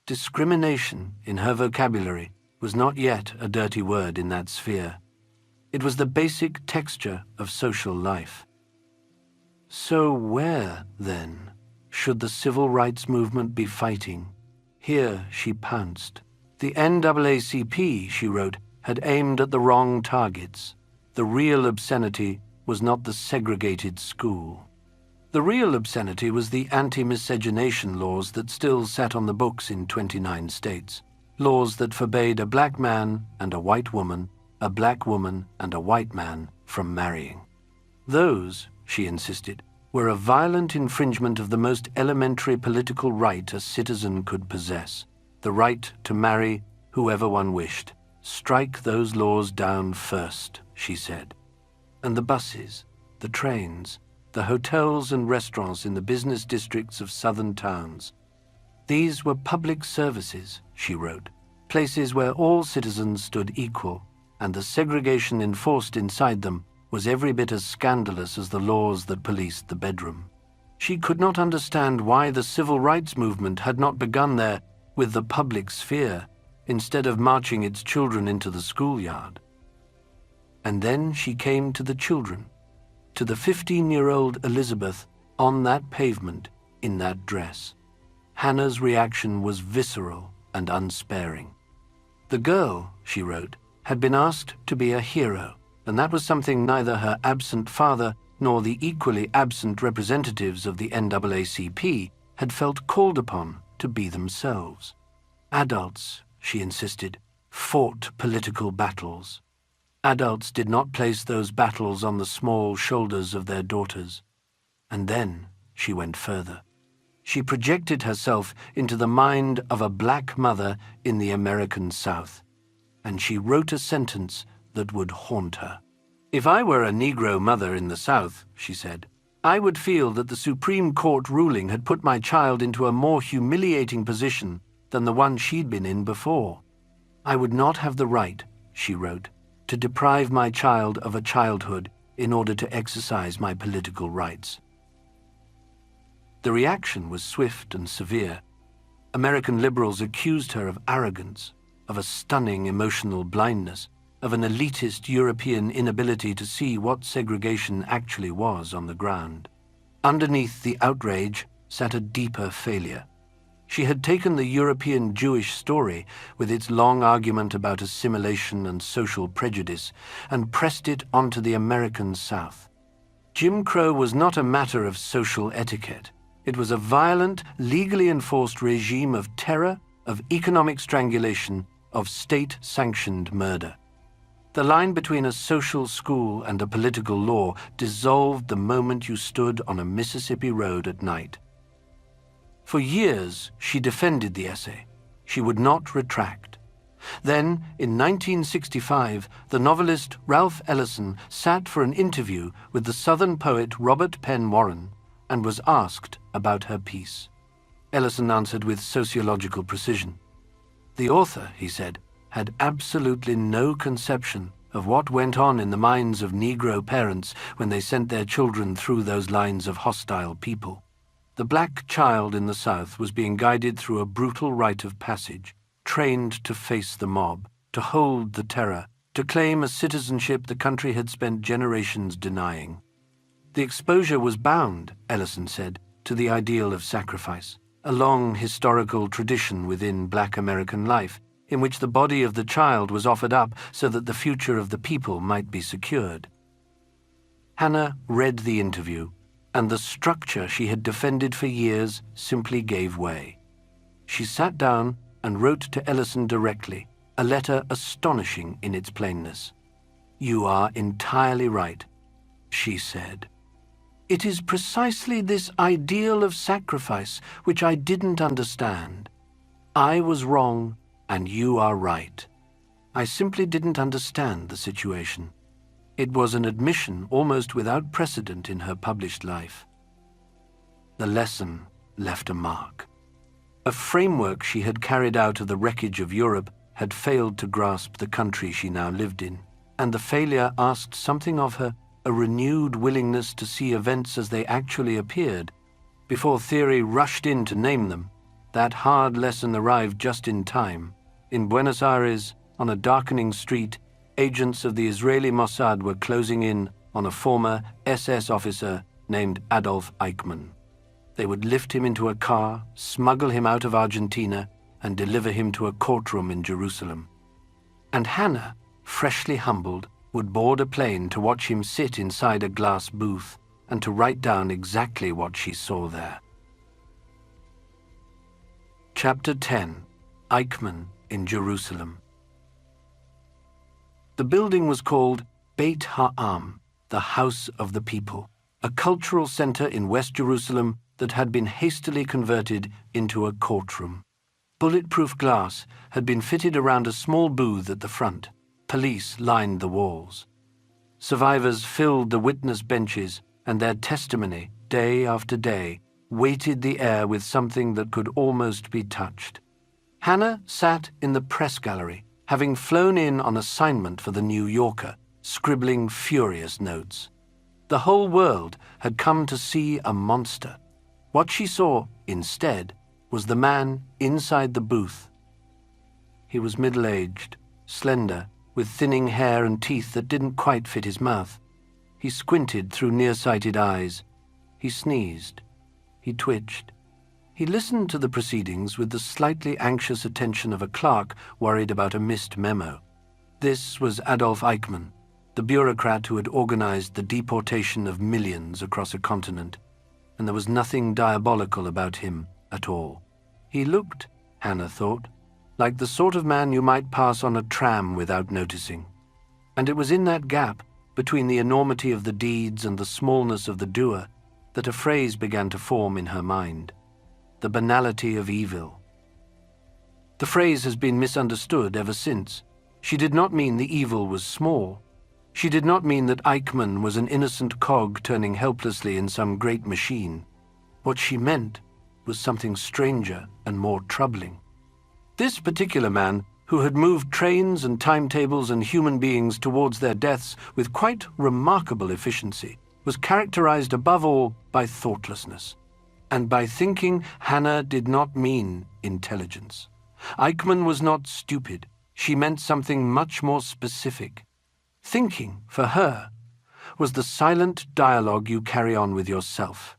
Discrimination, in her vocabulary, was not yet a dirty word in that sphere. It was the basic texture of social life. So where, then, should the civil rights movement be fighting? Here she pounced. The NAACP, she wrote, had aimed at the wrong targets. The real obscenity was not the segregated school. The real obscenity was the anti-miscegenation laws that still sat on the books in 29 states, laws that forbade a black man and a white woman, a black woman and a white man from marrying. Those, she insisted, were a violent infringement of the most elementary political right a citizen could possess, the right to marry whoever one wished. Strike those laws down first, she said. And the buses, the trains, the hotels and restaurants in the business districts of southern towns. These were public services, she wrote, places where all citizens stood equal, and the segregation enforced inside them was every bit as scandalous as the laws that policed the bedroom. She could not understand why the civil rights movement had not begun there with the public sphere, instead of marching its children into the schoolyard. And then she came to the children, to the 15-year-old Elizabeth on that pavement in that dress. Hannah's reaction was visceral and unsparing. The girl, she wrote, had been asked to be a hero, and that was something neither her absent father nor the equally absent representatives of the NAACP had felt called upon to be themselves. Adults, she insisted, fought political battles. Adults did not place those battles on the small shoulders of their daughters. And then she went further. She projected herself into the mind of a black mother in the American South, and she wrote a sentence that would haunt her. "If I were a Negro mother in the South," she said, "I would feel that the Supreme Court ruling had put my child into a more humiliating position than the one she'd been in before. I would not have the right," she wrote, "to deprive my child of a childhood in order to exercise my political rights." The reaction was swift and severe. American liberals accused her of arrogance, of a stunning emotional blindness, of an elitist European inability to see what segregation actually was on the ground. Underneath the outrage sat a deeper failure. She had taken the European Jewish story, with its long argument about assimilation and social prejudice, and pressed it onto the American South. Jim Crow was not a matter of social etiquette. It was a violent, legally enforced regime of terror, of economic strangulation, of state-sanctioned murder. The line between a social school and a political law dissolved the moment you stood on a Mississippi road at night. For years, she defended the essay. She would not retract. Then, in 1965, the novelist Ralph Ellison sat for an interview with the Southern poet Robert Penn Warren and was asked about her piece. Ellison answered with sociological precision. The author, he said, had absolutely no conception of what went on in the minds of Negro parents when they sent their children through those lines of hostile people. The black child in the South was being guided through a brutal rite of passage, trained to face the mob, to hold the terror, to claim a citizenship the country had spent generations denying. The exposure was bound, Ellison said, to the ideal of sacrifice, a long historical tradition within black American life, in which the body of the child was offered up so that the future of the people might be secured. Hannah read the interview, and the structure she had defended for years simply gave way. She sat down and wrote to Ellison directly, a letter astonishing in its plainness. "You are entirely right," she said. "It is precisely this ideal of sacrifice which I didn't understand. I was wrong, and you are right. I simply didn't understand the situation." It was an admission almost without precedent in her published life. The lesson left a mark. A framework she had carried out of the wreckage of Europe had failed to grasp the country she now lived in, and the failure asked something of her, a renewed willingness to see events as they actually appeared. Before theory rushed in to name them, that hard lesson arrived just in time. In Buenos Aires, on a darkening street, agents of the Israeli Mossad were closing in on a former SS officer named Adolf Eichmann. They would lift him into a car, smuggle him out of Argentina, and deliver him to a courtroom in Jerusalem. And Hannah, freshly humbled, would board a plane to watch him sit inside a glass booth and to write down exactly what she saw there. Chapter 10. Eichmann in Jerusalem. The building was called Beit Ha'am, the House of the People, a cultural center in West Jerusalem that had been hastily converted into a courtroom. Bulletproof glass had been fitted around a small booth at the front. Police lined the walls. Survivors filled the witness benches, and their testimony, day after day, weighted the air with something that could almost be touched. Hannah sat in the press gallery, having flown in on assignment for the New Yorker, scribbling furious notes. The whole world had come to see a monster. What she saw, instead, was the man inside the booth. He was middle-aged, slender, with thinning hair and teeth that didn't quite fit his mouth. He squinted through nearsighted eyes. He sneezed. He twitched. He listened to the proceedings with the slightly anxious attention of a clerk worried about a missed memo. This was Adolf Eichmann, the bureaucrat who had organized the deportation of millions across a continent, and there was nothing diabolical about him at all. He looked, Hannah thought, like the sort of man you might pass on a tram without noticing. And it was in that gap between the enormity of the deeds and the smallness of the doer that a phrase began to form in her mind: the banality of evil. The phrase has been misunderstood ever since. She did not mean the evil was small. She did not mean that Eichmann was an innocent cog turning helplessly in some great machine. What she meant was something stranger and more troubling. This particular man, who had moved trains and timetables and human beings towards their deaths with quite remarkable efficiency, was characterized above all by thoughtlessness. And by thinking, Hannah did not mean intelligence. Eichmann was not stupid. She meant something much more specific. Thinking, for her, was the silent dialogue you carry on with yourself,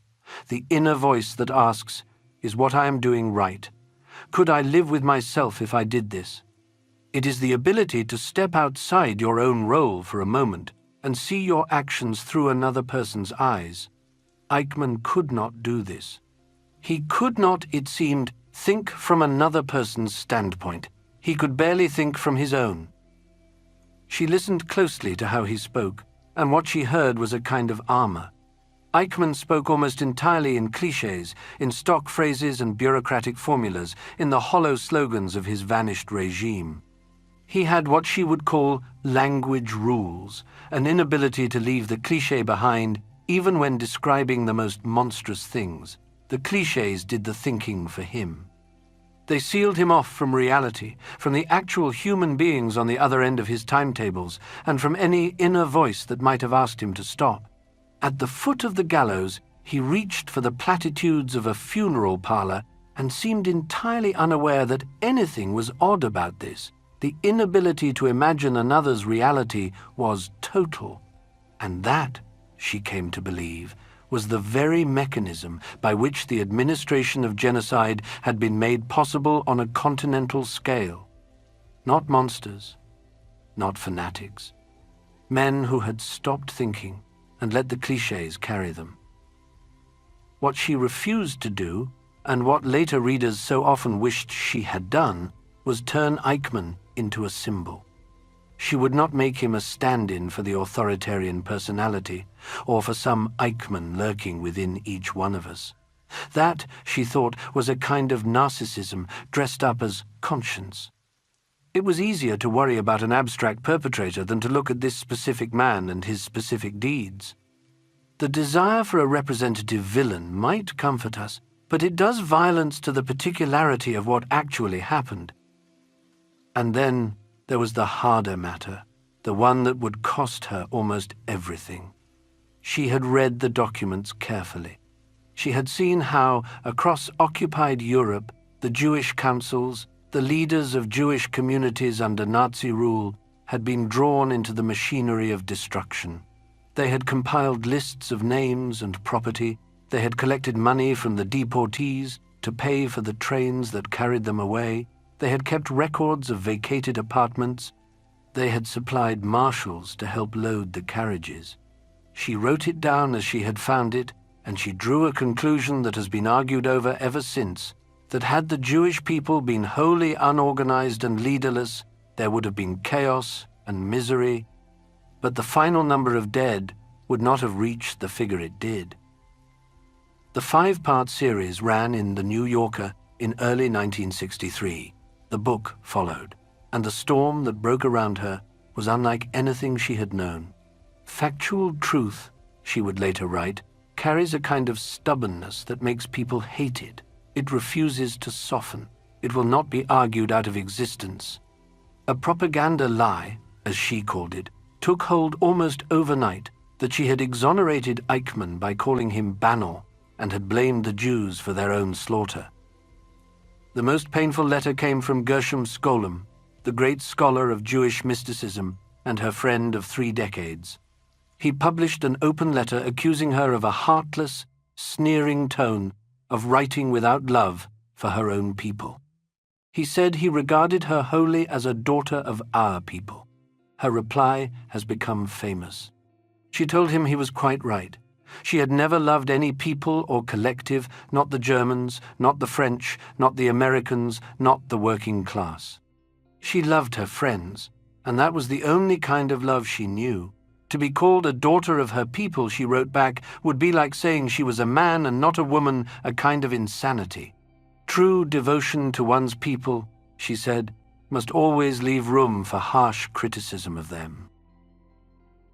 the inner voice that asks, "Is what I am doing right? Could I live with myself if I did this?" It is the ability to step outside your own role for a moment and see your actions through another person's eyes. Eichmann could not do this. He could not, it seemed, think from another person's standpoint. He could barely think from his own. She listened closely to how he spoke, and what she heard was a kind of armor. Eichmann spoke almost entirely in clichés, in stock phrases and bureaucratic formulas, in the hollow slogans of his vanished regime. He had what she would call language rules, an inability to leave the cliché behind even when describing the most monstrous things. The clichés did the thinking for him. They sealed him off from reality, from the actual human beings on the other end of his timetables, and from any inner voice that might have asked him to stop. At the foot of the gallows, he reached for the platitudes of a funeral parlor and seemed entirely unaware that anything was odd about this. The inability to imagine another's reality was total. And that, she came to believe, was the very mechanism by which the administration of genocide had been made possible on a continental scale. Not monsters, not fanatics. Men who had stopped thinking and let the clichés carry them. What she refused to do, and what later readers so often wished she had done, was turn Eichmann into a symbol. She would not make him a stand-in for the authoritarian personality, or for some Eichmann lurking within each one of us. That, she thought, was a kind of narcissism dressed up as conscience. It was easier to worry about an abstract perpetrator than to look at this specific man and his specific deeds. The desire for a representative villain might comfort us, but it does violence to the particularity of what actually happened. And then there was the harder matter, the one that would cost her almost everything. She had read the documents carefully. She had seen how, across occupied Europe, the Jewish councils, the leaders of Jewish communities under Nazi rule, had been drawn into the machinery of destruction. They had compiled lists of names and property. They had collected money from the deportees to pay for the trains that carried them away. They had kept records of vacated apartments. They had supplied marshals to help load the carriages. She wrote it down as she had found it, and she drew a conclusion that has been argued over ever since, that had the Jewish people been wholly unorganized and leaderless, there would have been chaos and misery, but the final number of dead would not have reached the figure it did. The 5-part series ran in The New Yorker in early 1963. The book followed, and the storm that broke around her was unlike anything she had known. "Factual truth," she would later write, "carries a kind of stubbornness that makes people hate it. It refuses to soften. It will not be argued out of existence." A propaganda lie, as she called it, took hold almost overnight, that she had exonerated Eichmann by calling him Banal and had blamed the Jews for their own slaughter. The most painful letter came from Gershom Scholem, the great scholar of Jewish mysticism and her friend of 3 decades. He published an open letter accusing her of a heartless, sneering tone of writing without love for her own people. He said he regarded her wholly as a daughter of our people. Her reply has become famous. She told him he was quite right. She had never loved any people or collective, not the Germans, not the French, not the Americans, not the working class. She loved her friends, and that was the only kind of love she knew. To be called a daughter of her people, she wrote back, would be like saying she was a man and not a woman, a kind of insanity. True devotion to one's people, she said, must always leave room for harsh criticism of them.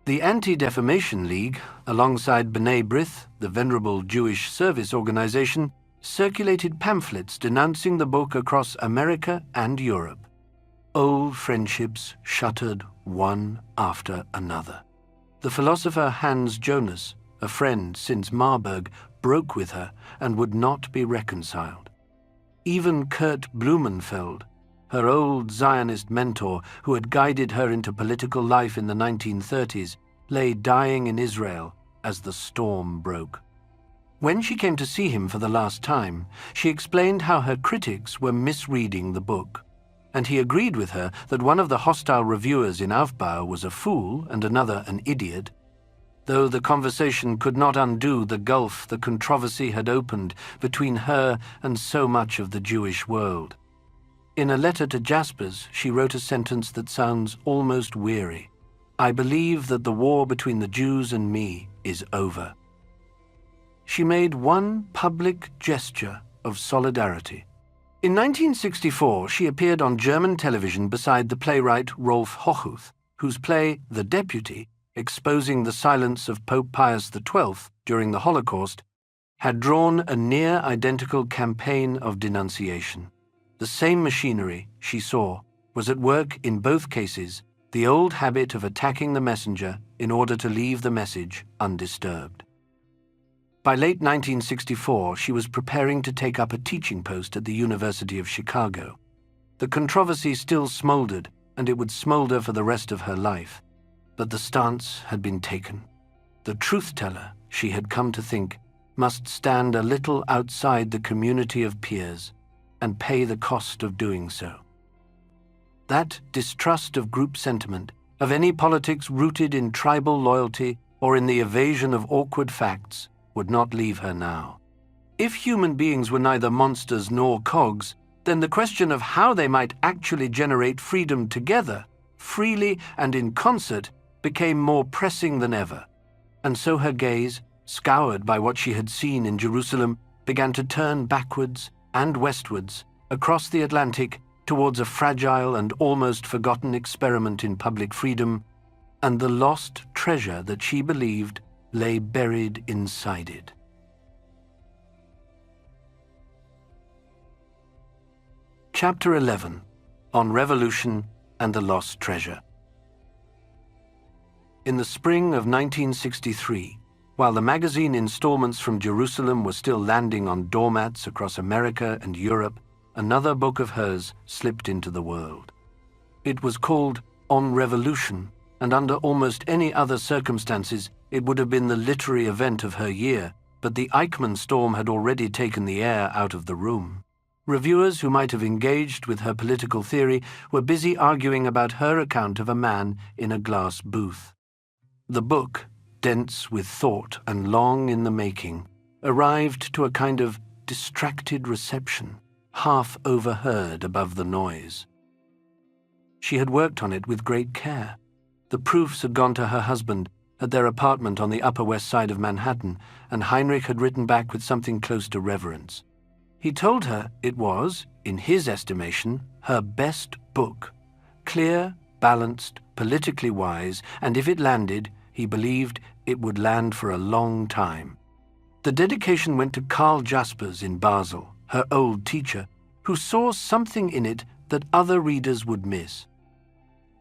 The Anti-Defamation League, alongside B'nai B'rith, the venerable Jewish service organization, circulated pamphlets denouncing the book across America and Europe. Old friendships shuttered one after another. The philosopher Hans Jonas, a friend since Marburg, broke with her and would not be reconciled. Even Kurt Blumenfeld, her old Zionist mentor who had guided her into political life in the 1930s, lay dying in Israel as the storm broke. When she came to see him for the last time, she explained how her critics were misreading the book, and he agreed with her that one of the hostile reviewers in Aufbau was a fool and another an idiot, though the conversation could not undo the gulf the controversy had opened between her and so much of the Jewish world. In a letter to Jaspers, she wrote a sentence that sounds almost weary. "I believe that the war between the Jews and me is over." She made one public gesture of solidarity. In 1964, she appeared on German television beside the playwright Rolf Hochhuth, whose play The Deputy, exposing the silence of Pope Pius XII during the Holocaust, had drawn a near-identical campaign of denunciation. The same machinery, she saw, was at work in both cases, the old habit of attacking the messenger in order to leave the message undisturbed. By late 1964, she was preparing to take up a teaching post at the University of Chicago. The controversy still smoldered, and it would smolder for the rest of her life. But the stance had been taken. The truth-teller, she had come to think, must stand a little outside the community of peers and pay the cost of doing so. That distrust of group sentiment, of any politics rooted in tribal loyalty or in the evasion of awkward facts, would not leave her now. If human beings were neither monsters nor cogs, then the question of how they might actually generate freedom together, freely and in concert, became more pressing than ever. And so her gaze, scoured by what she had seen in Jerusalem, began to turn backwards and westwards, across the Atlantic, towards a fragile and almost forgotten experiment in public freedom, and the lost treasure that she believed lay buried inside it. Chapter 11. On Revolution and the Lost Treasure. In the spring of 1963, while the magazine installments from Jerusalem were still landing on doormats across America and Europe, another book of hers slipped into the world. It was called On Revolution, and under almost any other circumstances, it would have been the literary event of her year, but the Eichmann storm had already taken the air out of the room. Reviewers who might have engaged with her political theory were busy arguing about her account of a man in a glass booth. The book, dense with thought and long in the making, arrived to a kind of distracted reception, half overheard above the noise. She had worked on it with great care. The proofs had gone to her husband at their apartment on the Upper West Side of Manhattan, and Heinrich had written back with something close to reverence. He told her it was, in his estimation, her best book, clear, balanced, politically wise, and if it landed, He believed it would land for a long time. The dedication went to Karl Jaspers in Basel, her old teacher, who saw something in it that other readers would miss.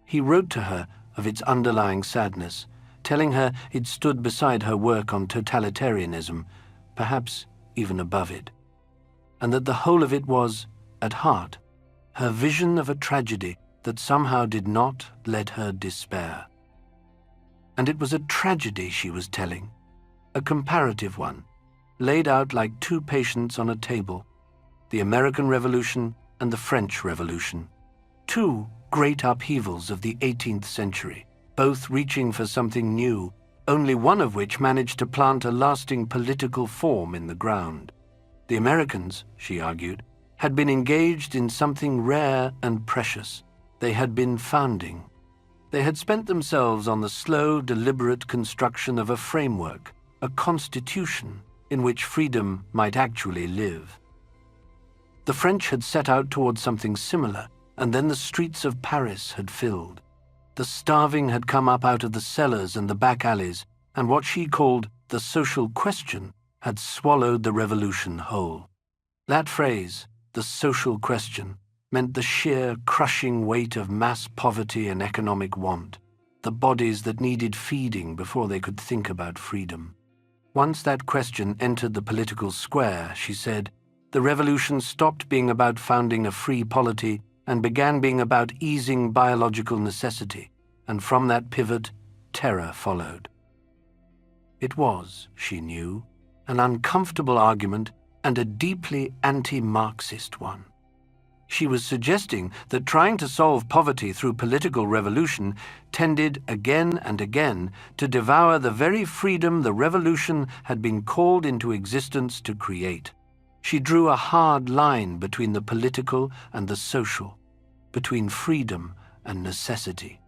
He wrote to her of its underlying sadness, telling her it stood beside her work on totalitarianism, perhaps even above it, and that the whole of it was, at heart, her vision of a tragedy that somehow did not let her despair. And it was a tragedy she was telling, a comparative one, laid out like two patients on a table, the American Revolution and the French Revolution, two great upheavals of the 18th century, both reaching for something new, only one of which managed to plant a lasting political form in the ground. The Americans, she argued, had been engaged in something rare and precious. They had been founding. They had spent themselves on the slow, deliberate construction of a framework, a constitution, in which freedom might actually live. The French had set out towards something similar, and then the streets of Paris had filled. The starving had come up out of the cellars and the back alleys, and what she called the social question had swallowed the revolution whole. That phrase, the social question, meant the sheer, crushing weight of mass poverty and economic want, the bodies that needed feeding before they could think about freedom. Once that question entered the political square, she said, the revolution stopped being about founding a free polity and began being about easing biological necessity, and from that pivot, terror followed. It was, she knew, an uncomfortable argument and a deeply anti-Marxist one. She was suggesting that trying to solve poverty through political revolution tended again and again to devour the very freedom the revolution had been called into existence to create. She drew a hard line between the political and the social, between freedom and necessity.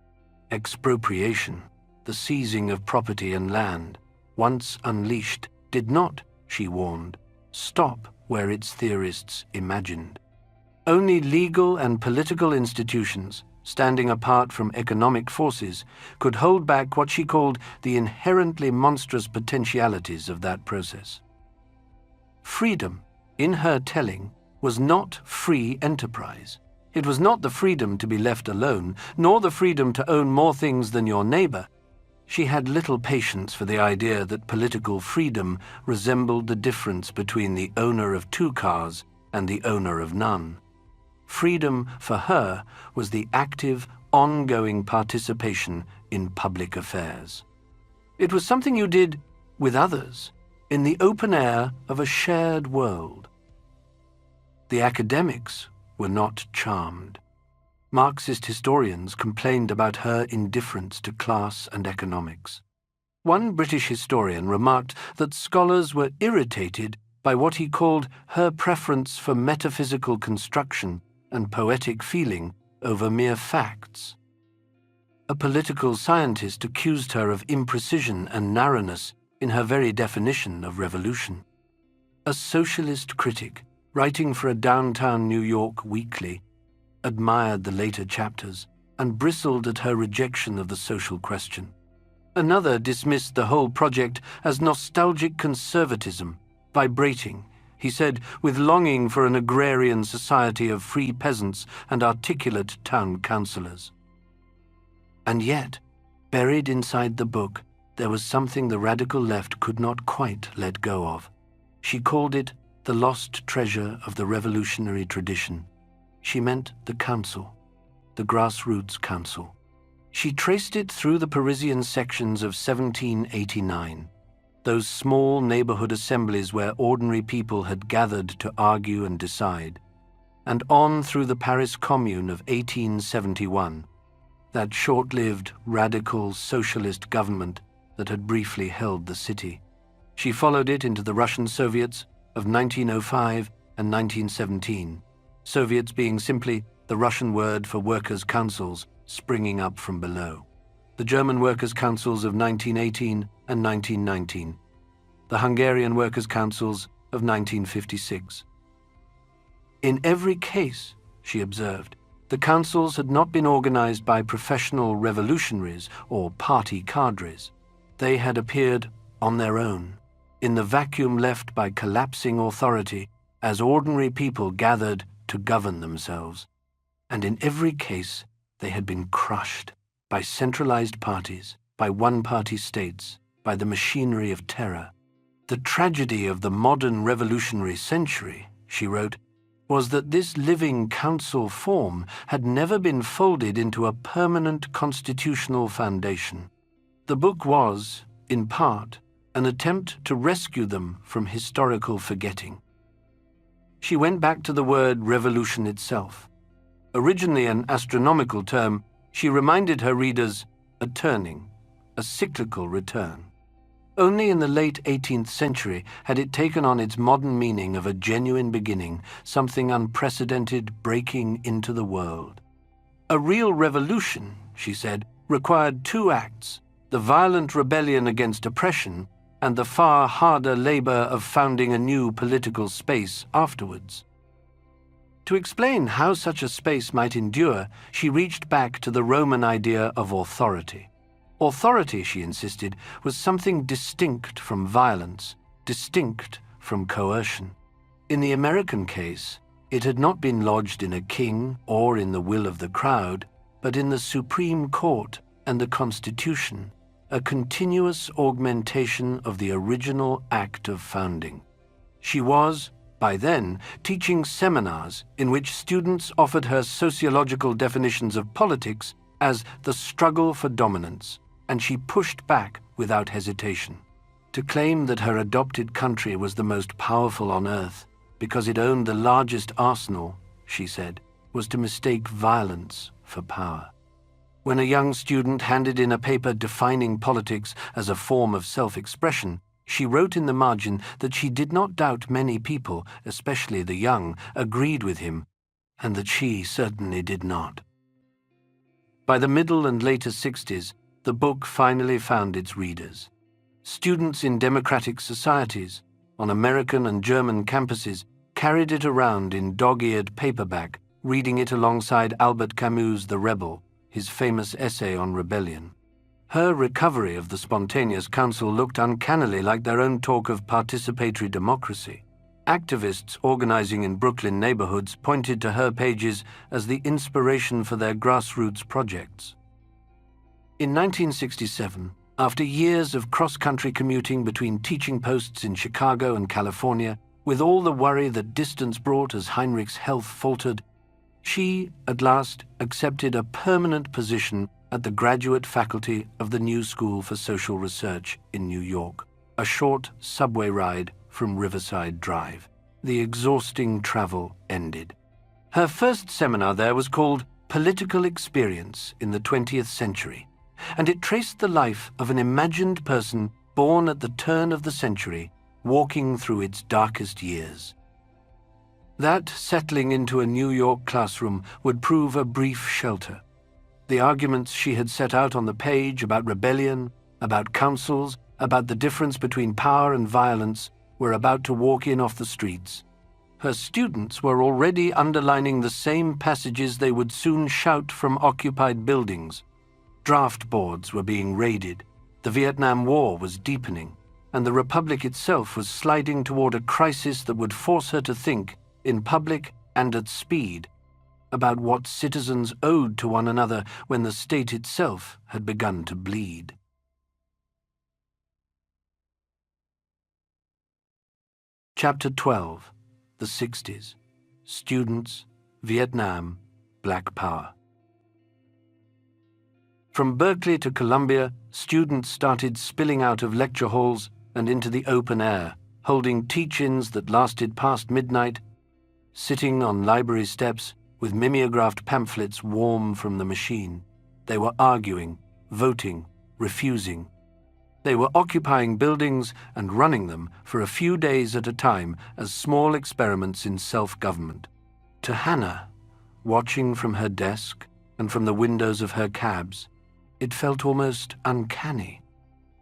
Expropriation, the seizing of property and land, once unleashed, did not, she warned, stop where its theorists imagined. Only legal and political institutions, standing apart from economic forces, could hold back what she called the inherently monstrous potentialities of that process. Freedom, in her telling, was not free enterprise. It was not the freedom to be left alone, nor the freedom to own more things than your neighbor. She had little patience for the idea that political freedom resembled the difference between the owner of 2 cars and the owner of none. Freedom, for her, was the active, ongoing participation in public affairs. It was something you did with others, in the open air of a shared world. The academics were not charmed. Marxist historians complained about her indifference to class and economics. One British historian remarked that scholars were irritated by what he called her preference for metaphysical construction and poetic feeling over mere facts. A political scientist accused her of imprecision and narrowness in her very definition of revolution. A socialist critic, writing for a downtown New York weekly, admired the later chapters and bristled at her rejection of the social question. Another dismissed the whole project as nostalgic conservatism, vibrating, he said, with longing for an agrarian society of free peasants and articulate town councillors. And yet, buried inside the book, there was something the radical left could not quite let go of. She called it the lost treasure of the revolutionary tradition. She meant the council, the grassroots council. She traced it through the Parisian sections of 1789, those small neighborhood assemblies where ordinary people had gathered to argue and decide, and on through the Paris Commune of 1871, that short-lived, radical, socialist government that had briefly held the city. She followed it into the Russian Soviets of 1905 and 1917, Soviets being simply the Russian word for workers' councils springing up from below. The German workers' councils of 1918 and 1919. The Hungarian workers' councils of 1956. In every case, she observed, the councils had not been organized by professional revolutionaries or party cadres. They had appeared on their own, in the vacuum left by collapsing authority as ordinary people gathered to govern themselves. And in every case, they had been crushed by centralized parties, by one-party states, by the machinery of terror. The tragedy of the modern revolutionary century, she wrote, was that this living council form had never been folded into a permanent constitutional foundation. The book was, in part, an attempt to rescue them from historical forgetting. She went back to the word revolution itself. Originally an astronomical term, she reminded her readers a turning, a cyclical return. Only in the late 18th century had it taken on its modern meaning of a genuine beginning, something unprecedented breaking into the world. A real revolution, she said, required two acts: the violent rebellion against oppression and the far harder labor of founding a new political space afterwards. To explain how such a space might endure, she reached back to the Roman idea of authority. Authority, she insisted, was something distinct from violence, distinct from coercion. In the American case, it had not been lodged in a king or in the will of the crowd, but in the Supreme Court and the Constitution, a continuous augmentation of the original act of founding. She was, by then, teaching seminars in which students offered her sociological definitions of politics as the struggle for dominance, and she pushed back without hesitation. To claim that her adopted country was the most powerful on earth because it owned the largest arsenal, she said, was to mistake violence for power. When a young student handed in a paper defining politics as a form of self-expression, she wrote in the margin that she did not doubt many people, especially the young, agreed with him, and that she certainly did not. By the middle and later 60s, the book finally found its readers. Students in democratic societies, on American and German campuses, carried it around in dog-eared paperback, reading it alongside Albert Camus' The Rebel, his famous essay on rebellion. Her recovery of the spontaneous council looked uncannily like their own talk of participatory democracy. Activists organizing in Brooklyn neighborhoods pointed to her pages as the inspiration for their grassroots projects. In 1967, after years of cross-country commuting between teaching posts in Chicago and California, with all the worry that distance brought as Heinrich's health faltered, she, at last, accepted a permanent position at the graduate faculty of the New School for Social Research in New York, a short subway ride from Riverside Drive. The exhausting travel ended. Her first seminar there was called Political Experience in the 20th Century, and it traced the life of an imagined person born at the turn of the century, walking through its darkest years. That settling into a New York classroom would prove a brief shelter. The arguments she had set out on the page about rebellion, about councils, about the difference between power and violence were about to walk in off the streets. Her students were already underlining the same passages they would soon shout from occupied buildings. Draft boards were being raided, the Vietnam War was deepening, and the Republic itself was sliding toward a crisis that would force her to think, in public and at speed, about what citizens owed to one another when the state itself had begun to bleed. Chapter 12. The 60s. Students, Vietnam, Black Power. From Berkeley to Columbia, students started spilling out of lecture halls and into the open air, holding teach-ins that lasted past midnight, sitting on library steps with mimeographed pamphlets warm from the machine. They were arguing, voting, refusing. They were occupying buildings and running them for a few days at a time as small experiments in self-government. To Hannah, watching from her desk and from the windows of her cabs, it felt almost uncanny.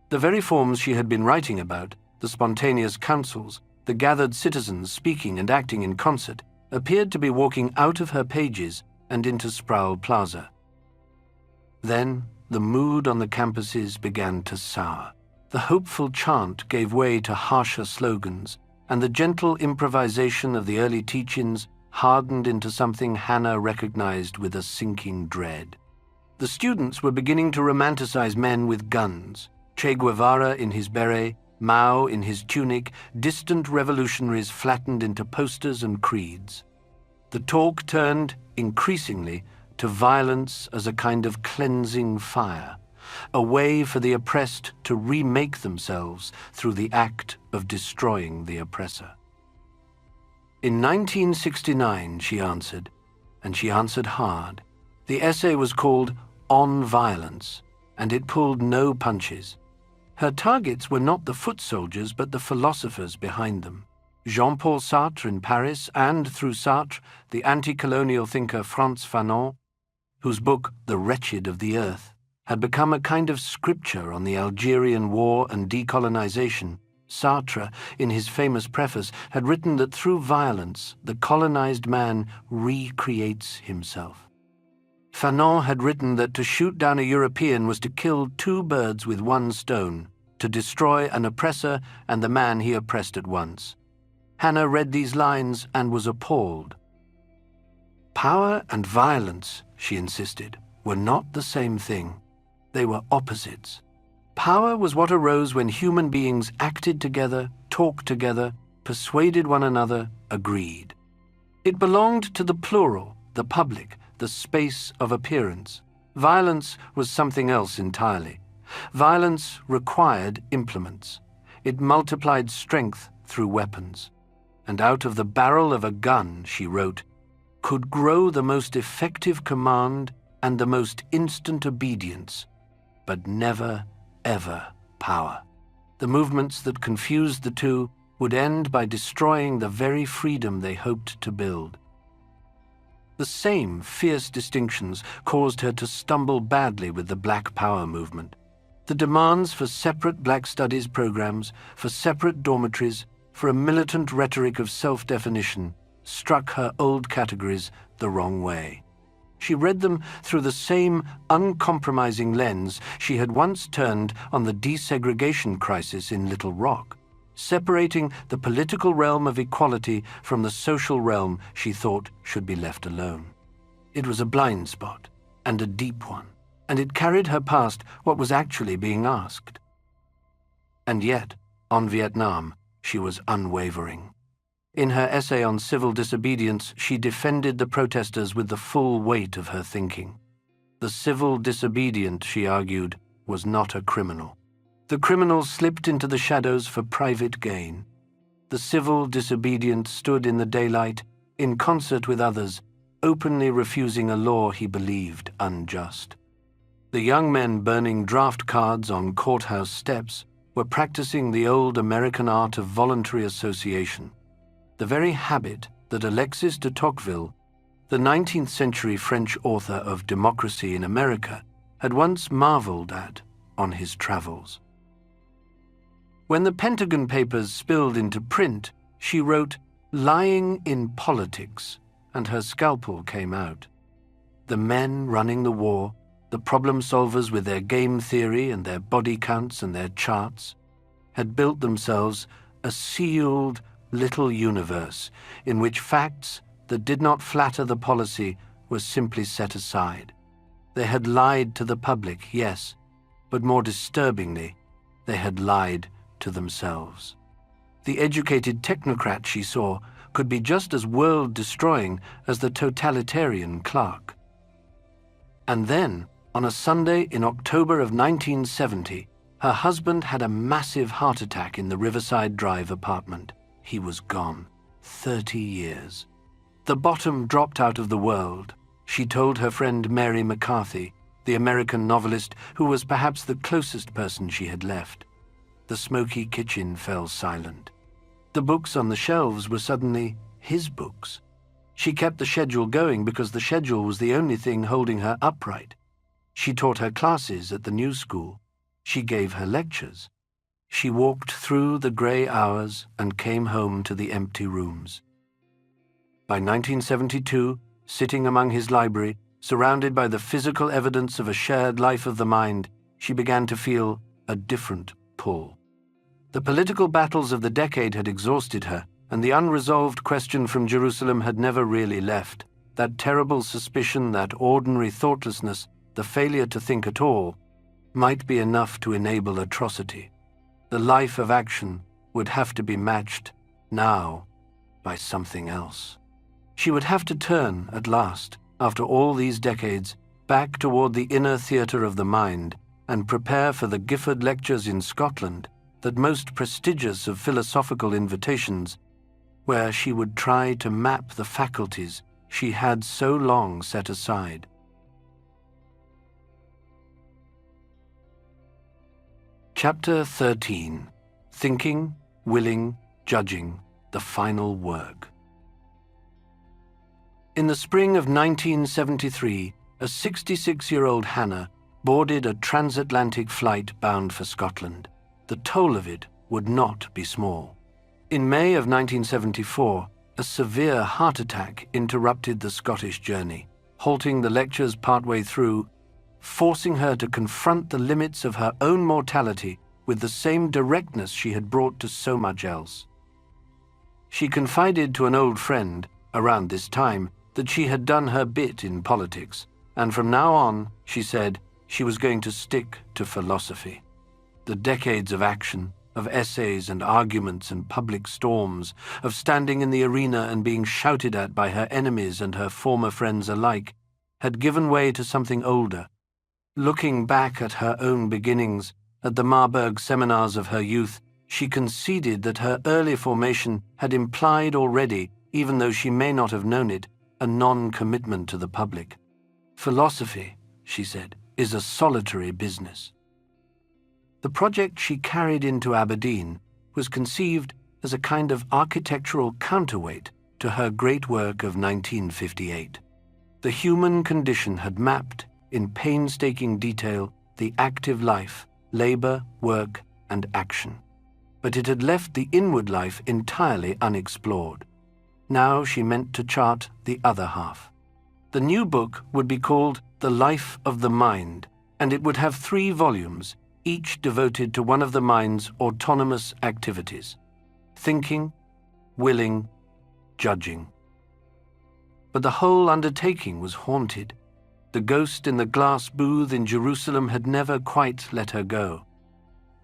The very forms she had been writing about, the spontaneous councils, the gathered citizens speaking and acting in concert, appeared to be walking out of her pages and into Sproul Plaza. Then the mood on the campuses began to sour. The hopeful chant gave way to harsher slogans, and the gentle improvisation of the early teach-ins hardened into something Hannah recognized with a sinking dread. The students were beginning to romanticize men with guns, Che Guevara in his beret, Mao in his tunic, distant revolutionaries flattened into posters and creeds. The talk turned, increasingly, to violence as a kind of cleansing fire, a way for the oppressed to remake themselves through the act of destroying the oppressor. In 1969, she answered, and she answered hard. The essay was called On Violence, and it pulled no punches. Her targets were not the foot soldiers, but the philosophers behind them. Jean-Paul Sartre in Paris, and through Sartre, the anti-colonial thinker Frantz Fanon, whose book The Wretched of the Earth had become a kind of scripture on the Algerian War and decolonization. Sartre, in his famous preface, had written that through violence, the colonized man recreates himself. Fanon had written that to shoot down a European was to kill two birds with one stone, to destroy an oppressor and the man he oppressed at once. Hannah read these lines and was appalled. Power and violence, she insisted, were not the same thing. They were opposites. Power was what arose when human beings acted together, talked together, persuaded one another, agreed. It belonged to the plural, the public, the space of appearance. Violence was something else entirely. Violence required implements. It multiplied strength through weapons. And out of the barrel of a gun, she wrote, could grow the most effective command and the most instant obedience, but never, ever power. The movements that confused the two would end by destroying the very freedom they hoped to build. The same fierce distinctions caused her to stumble badly with the Black Power movement. The demands for separate Black Studies programs, for separate dormitories, for a militant rhetoric of self-definition struck her old categories the wrong way. She read them through the same uncompromising lens she had once turned on the desegregation crisis in Little Rock, separating the political realm of equality from the social realm she thought should be left alone. It was a blind spot, and a deep one, and it carried her past what was actually being asked. And yet, on Vietnam, she was unwavering. In her essay on civil disobedience, she defended the protesters with the full weight of her thinking. The civil disobedient, she argued, was not a criminal. The criminal slipped into the shadows for private gain. The civil disobedient stood in the daylight, in concert with others, openly refusing a law he believed unjust. The young men burning draft cards on courthouse steps were practicing the old American art of voluntary association, the very habit that Alexis de Tocqueville, the 19th century French author of Democracy in America, had once marveled at on his travels. When the Pentagon Papers spilled into print, she wrote, "Lying in politics," and her scalpel came out. The men running the war, the problem solvers with their game theory and their body counts and their charts, had built themselves a sealed little universe in which facts that did not flatter the policy were simply set aside. They had lied to the public, yes, but more disturbingly, they had lied to themselves. The educated technocrat she saw could be just as world-destroying as the totalitarian clerk. And then, on a Sunday in October of 1970, her husband had a massive heart attack in the Riverside Drive apartment. He was gone. 30 years. The bottom dropped out of the world, she told her friend Mary McCarthy, the American novelist who was perhaps the closest person she had left. The smoky kitchen fell silent. The books on the shelves were suddenly his books. She kept the schedule going because the schedule was the only thing holding her upright. She taught her classes at the new school. She gave her lectures. She walked through the grey hours and came home to the empty rooms. By 1972, sitting among his library, surrounded by the physical evidence of a shared life of the mind, she began to feel a different pull. The political battles of the decade had exhausted her, and the unresolved question from Jerusalem had never really left. That terrible suspicion, that ordinary thoughtlessness, the failure to think at all, might be enough to enable atrocity. The life of action would have to be matched, now, by something else. She would have to turn, at last, after all these decades, back toward the inner theatre of the mind and prepare for the Gifford Lectures in Scotland, that most prestigious of philosophical invitations, where she would try to map the faculties she had so long set aside. Chapter 13. Thinking, Willing, Judging, the Final Work. In the spring of 1973, a 66-year-old Hannah boarded a transatlantic flight bound for Scotland. The toll of it would not be small. In May of 1974, a severe heart attack interrupted the Scottish journey, halting the lectures partway through, forcing her to confront the limits of her own mortality with the same directness she had brought to so much else. She confided to an old friend, around this time, that she had done her bit in politics, and from now on, she said, she was going to stick to philosophy. The decades of action, of essays and arguments and public storms, of standing in the arena and being shouted at by her enemies and her former friends alike, had given way to something older. Looking back at her own beginnings, at the Marburg seminars of her youth, she conceded that her early formation had implied already, even though she may not have known it, a non-commitment to the public. Philosophy, she said, is a solitary business. The project she carried into Aberdeen was conceived as a kind of architectural counterweight to her great work of 1958. The human condition had mapped, in painstaking detail, the active life, labor, work, and action. But it had left the inward life entirely unexplored. Now she meant to chart the other half. The new book would be called The Life of the Mind, and it would have 3 volumes, each devoted to one of the mind's autonomous activities: thinking, willing, judging. But the whole undertaking was haunted. The ghost in the glass booth in Jerusalem had never quite let her go.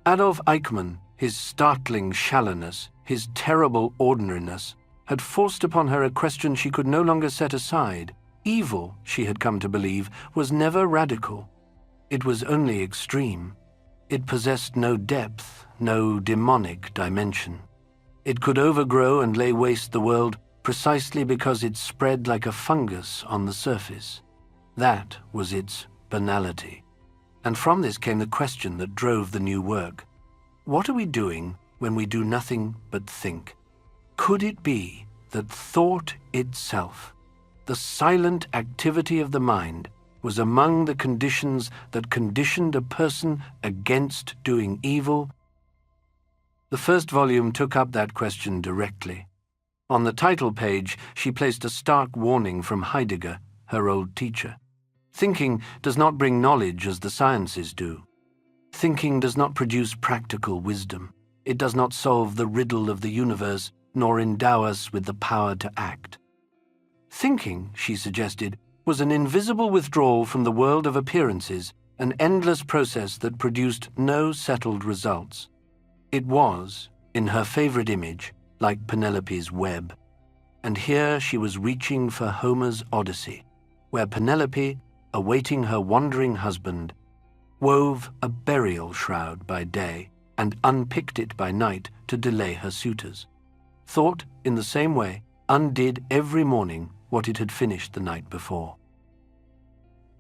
Adolf Eichmann, his startling shallowness, his terrible ordinariness, had forced upon her a question she could no longer set aside. Evil, she had come to believe, was never radical. It was only extreme. It possessed no depth, no demonic dimension. It could overgrow and lay waste the world precisely because it spread like a fungus on the surface. That was its banality. And from this came the question that drove the new work. What are we doing when we do nothing but think? Could it be that thought itself, the silent activity of the mind, was among the conditions that conditioned a person against doing evil? The first volume took up that question directly. On the title page, she placed a stark warning from Heidegger, her old teacher. Thinking does not bring knowledge as the sciences do. Thinking does not produce practical wisdom. It does not solve the riddle of the universe, nor endow us with the power to act. Thinking, she suggested, was an invisible withdrawal from the world of appearances, an endless process that produced no settled results. It was, in her favorite image, like Penelope's web. And here she was reaching for Homer's Odyssey, where Penelope, awaiting her wandering husband, wove a burial shroud by day and unpicked it by night to delay her suitors. Thought, in the same way, undid every morning what it had finished the night before.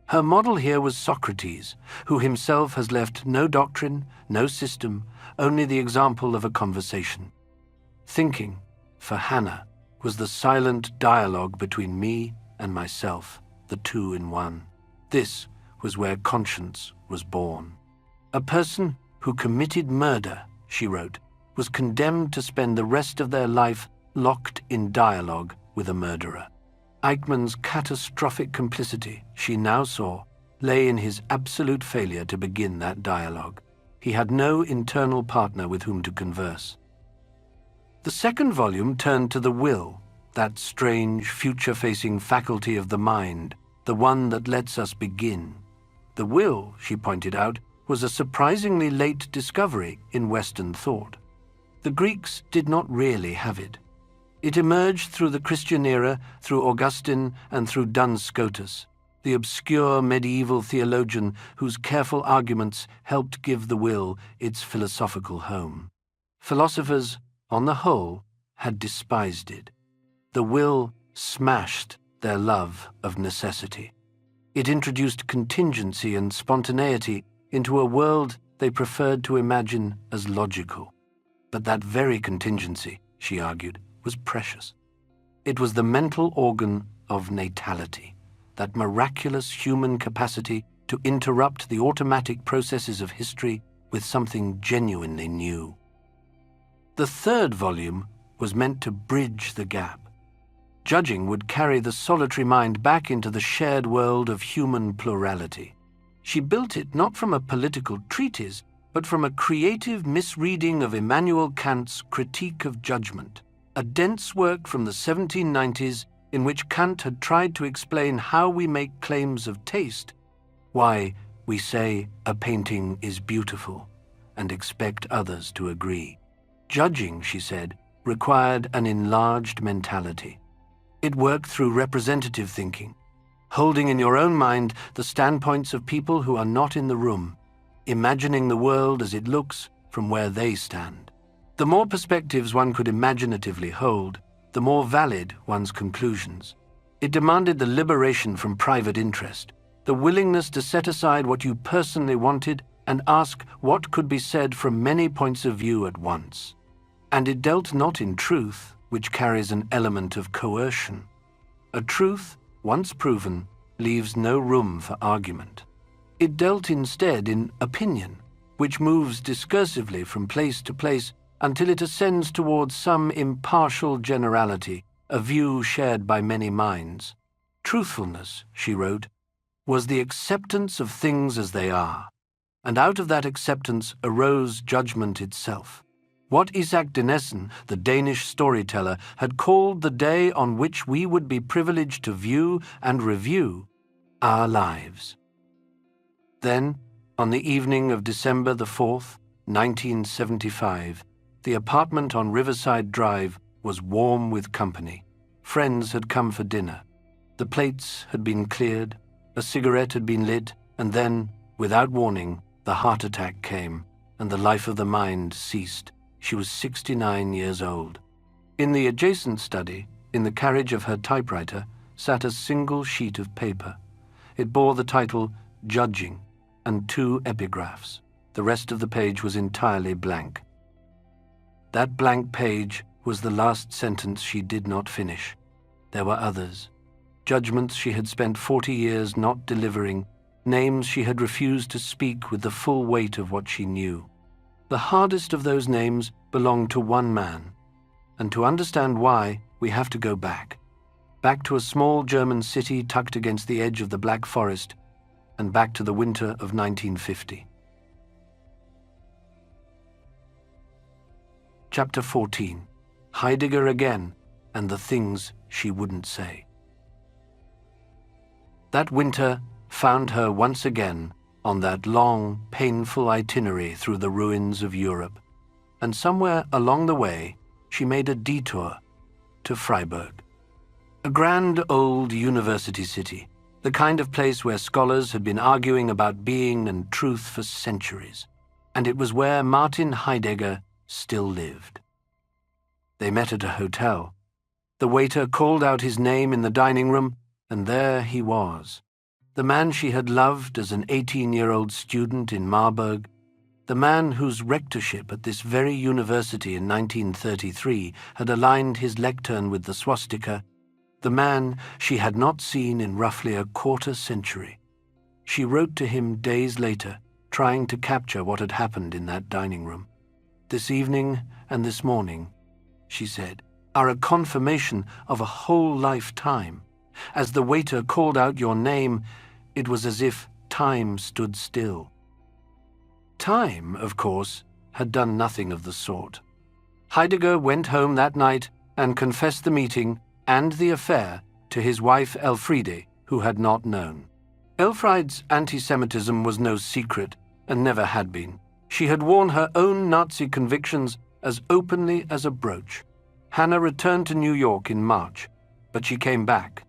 Her model here was Socrates, who himself has left no doctrine, no system, only the example of a conversation. Thinking, for Hannah, was the silent dialogue between me and myself, the two in one. This was where conscience was born. A person who committed murder, she wrote, was condemned to spend the rest of their life locked in dialogue with a murderer. Eichmann's catastrophic complicity, she now saw, lay in his absolute failure to begin that dialogue. He had no internal partner with whom to converse. The second volume turned to the will, that strange, future-facing faculty of the mind, the one that lets us begin. The will, she pointed out, was a surprisingly late discovery in Western thought. The Greeks did not really have it. It emerged through the Christian era, through Augustine, and through Duns Scotus, the obscure medieval theologian whose careful arguments helped give the will its philosophical home. Philosophers, on the whole, had despised it. The will smashed their love of necessity. It introduced contingency and spontaneity into a world they preferred to imagine as logical. But that very contingency, she argued, was precious. It was the mental organ of natality, that miraculous human capacity to interrupt the automatic processes of history with something genuinely new. The third volume was meant to bridge the gap. Judging would carry the solitary mind back into the shared world of human plurality. She built it not from a political treatise, but from a creative misreading of Immanuel Kant's Critique of Judgment, a dense work from the 1790s in which Kant had tried to explain how we make claims of taste, why we say a painting is beautiful and expect others to agree. Judging, she said, required an enlarged mentality. It worked through representative thinking, holding in your own mind the standpoints of people who are not in the room, imagining the world as it looks from where they stand. The more perspectives one could imaginatively hold, the more valid one's conclusions. It demanded the liberation from private interest, the willingness to set aside what you personally wanted and ask what could be said from many points of view at once. And it dealt not in truth, which carries an element of coercion. A truth, once proven, leaves no room for argument. It dealt instead in opinion, which moves discursively from place to place until it ascends towards some impartial generality, a view shared by many minds. Truthfulness, she wrote, was the acceptance of things as they are, and out of that acceptance arose judgment itself. What Isaac Dinesen, the Danish storyteller, had called the day on which we would be privileged to view and review our lives. Then, on the evening of December the 4th, 1975, the apartment on Riverside Drive was warm with company. Friends had come for dinner. The plates had been cleared, a cigarette had been lit, and then, without warning, the heart attack came, and the life of the mind ceased. She was 69 years old. In the adjacent study, in the carriage of her typewriter, sat a single sheet of paper. It bore the title, Judging, and 2 epigraphs. The rest of the page was entirely blank. That blank page was the last sentence she did not finish. There were others. Judgments she had spent 40 years not delivering, names she had refused to speak with the full weight of what she knew. The hardest of those names belonged to one man, and to understand why, we have to go back to a small German city tucked against the edge of the Black Forest, and back to the winter of 1950. Chapter 14. Heidegger Again, and the Things She Wouldn't Say. That winter found her once again on that long, painful itinerary through the ruins of Europe, and somewhere along the way she made a detour to Freiburg. A grand old university city, the kind of place where scholars had been arguing about being and truth for centuries, and it was where Martin Heidegger still lived. They met at a hotel. The waiter called out his name in the dining room, and there he was. The man she had loved as an 18-year-old student in Marburg, the man whose rectorship at this very university in 1933 had aligned his lectern with the swastika, the man she had not seen in roughly a quarter century. She wrote to him days later, trying to capture what had happened in that dining room. This evening and this morning, she said, are a confirmation of a whole lifetime. As the waiter called out your name, it was as if time stood still. Time, of course, had done nothing of the sort. Heidegger went home that night and confessed the meeting and the affair to his wife Elfriede, who had not known. Elfriede's anti-Semitism was no secret, and never had been. She had worn her own Nazi convictions as openly as a brooch. Hannah returned to New York in March, but she came back.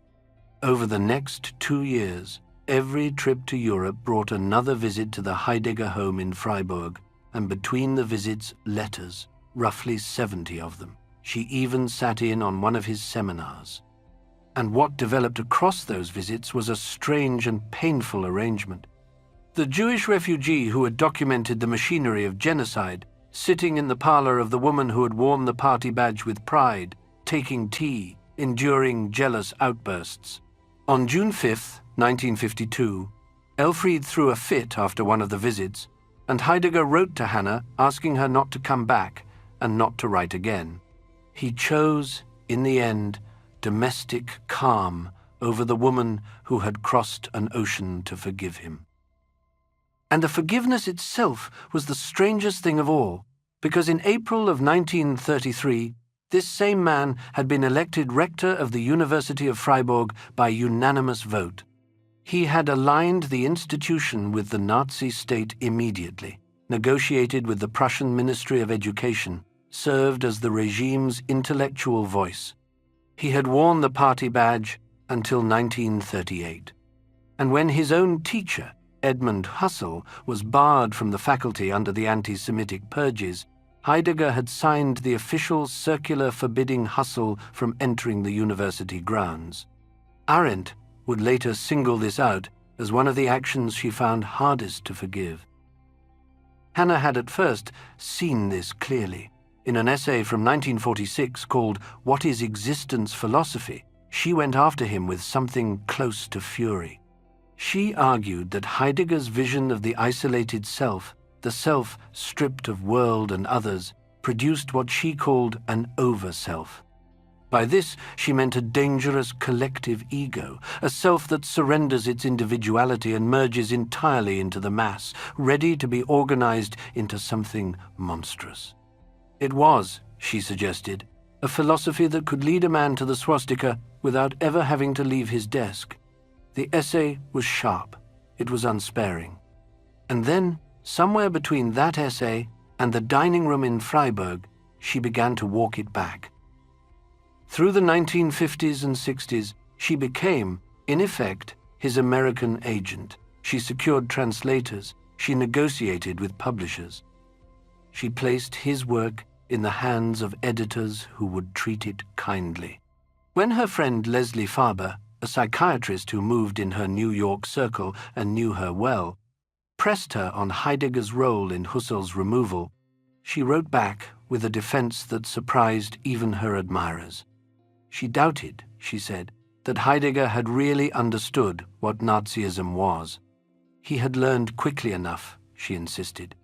Over the next 2 years, every trip to Europe brought another visit to the Heidegger home in Freiburg, and between the visits, letters, roughly 70 of them. She even sat in on one of his seminars. And what developed across those visits was a strange and painful arrangement. The Jewish refugee who had documented the machinery of genocide, sitting in the parlor of the woman who had worn the party badge with pride, taking tea, enduring jealous outbursts. On June 5, 1952, Elfriede threw a fit after one of the visits, and Heidegger wrote to Hannah asking her not to come back and not to write again. He chose, in the end, domestic calm over the woman who had crossed an ocean to forgive him. And the forgiveness itself was the strangest thing of all, because in April of 1933, this same man had been elected rector of the University of Freiburg by unanimous vote. He had aligned the institution with the Nazi state immediately, negotiated with the Prussian Ministry of Education, served as the regime's intellectual voice. He had worn the party badge until 1938. And when his own teacher, Edmund Husserl, was barred from the faculty under the anti-Semitic purges, Heidegger had signed the official circular forbidding Husserl from entering the university grounds. Arendt would later single this out as one of the actions she found hardest to forgive. Hannah had at first seen this clearly. In an essay from 1946 called What is Existence Philosophy, she went after him with something close to fury. She argued that Heidegger's vision of the isolated self, the self stripped of world and others, produced what she called an over-self. By this, she meant a dangerous collective ego, a self that surrenders its individuality and merges entirely into the mass, ready to be organized into something monstrous. It was, she suggested, a philosophy that could lead a man to the swastika without ever having to leave his desk. The essay was sharp, it was unsparing. And then, somewhere between that essay and the dining room in Freiburg, she began to walk it back. Through the 1950s and 60s, she became, in effect, his American agent. She secured translators, she negotiated with publishers. She placed his work in the hands of editors who would treat it kindly. When her friend Leslie Faber, a psychiatrist who moved in her New York circle and knew her well, pressed her on Heidegger's role in Husserl's removal, she wrote back with a defense that surprised even her admirers. She doubted, she said, that Heidegger had really understood what Nazism was. He had learned quickly enough, she insisted.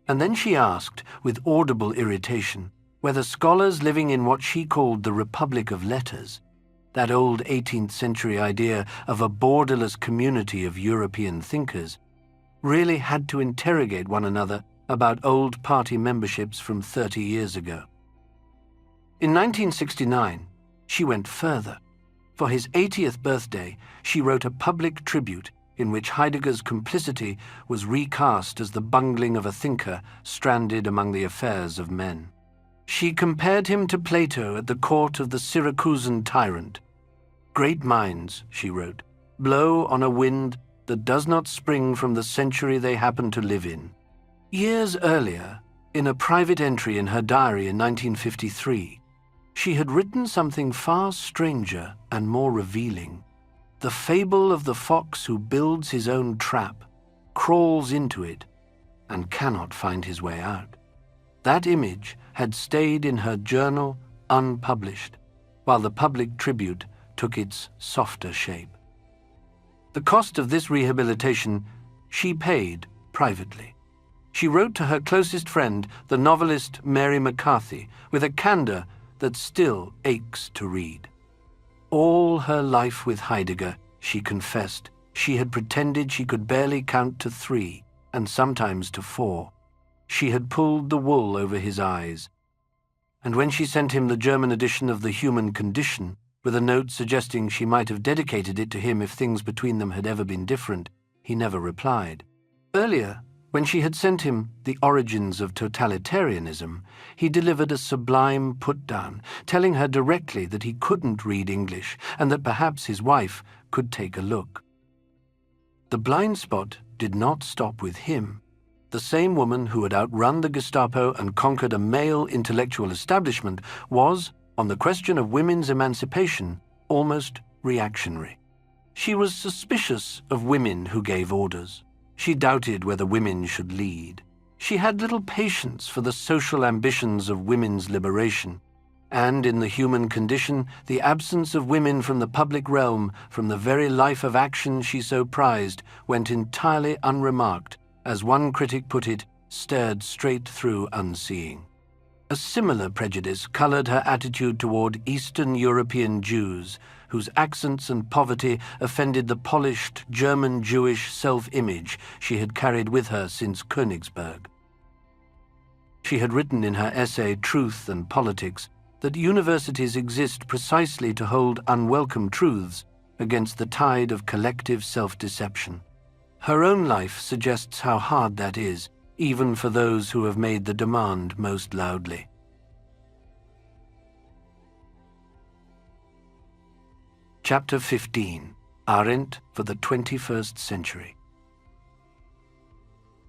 And then she asked, with audible irritation, whether scholars living in what she called the Republic of Letters, that old 18th century idea of a borderless community of European thinkers, really had to interrogate one another about old party memberships from 30 years ago. In 1969, she went further. For his 80th birthday, she wrote a public tribute in which Heidegger's complicity was recast as the bungling of a thinker stranded among the affairs of men. She compared him to Plato at the court of the Syracusan tyrant. Great minds, she wrote, blow on a wind that does not spring from the century they happen to live in. Years earlier, in a private entry in her diary in 1953, she had written something far stranger and more revealing. The fable of the fox who builds his own trap, crawls into it, and cannot find his way out. That image had stayed in her journal unpublished, while the public tribute took its softer shape. The cost of this rehabilitation she paid privately. She wrote to her closest friend, the novelist Mary McCarthy, with a candor that still aches to read. All her life with Heidegger, she confessed, she had pretended she could barely count to 3, and sometimes to 4. She had pulled the wool over his eyes. And when she sent him the German edition of The Human Condition, with a note suggesting she might have dedicated it to him if things between them had ever been different, he never replied. Earlier, when she had sent him The Origins of Totalitarianism, he delivered a sublime put-down, telling her directly that he couldn't read English and that perhaps his wife could take a look. The blind spot did not stop with him. The same woman who had outrun the Gestapo and conquered a male intellectual establishment was, on the question of women's emancipation, almost reactionary. She was suspicious of women who gave orders. She doubted whether women should lead. She had little patience for the social ambitions of women's liberation. And in The Human Condition, the absence of women from the public realm, from the very life of action she so prized, went entirely unremarked, as one critic put it, stared straight through unseeing. A similar prejudice colored her attitude toward Eastern European Jews, whose accents and poverty offended the polished German Jewish self-image she had carried with her since Königsberg. She had written in her essay Truth and Politics that universities exist precisely to hold unwelcome truths against the tide of collective self-deception. Her own life suggests how hard that is, even for those who have made the demand most loudly. Chapter 15. Arendt for the 21st Century.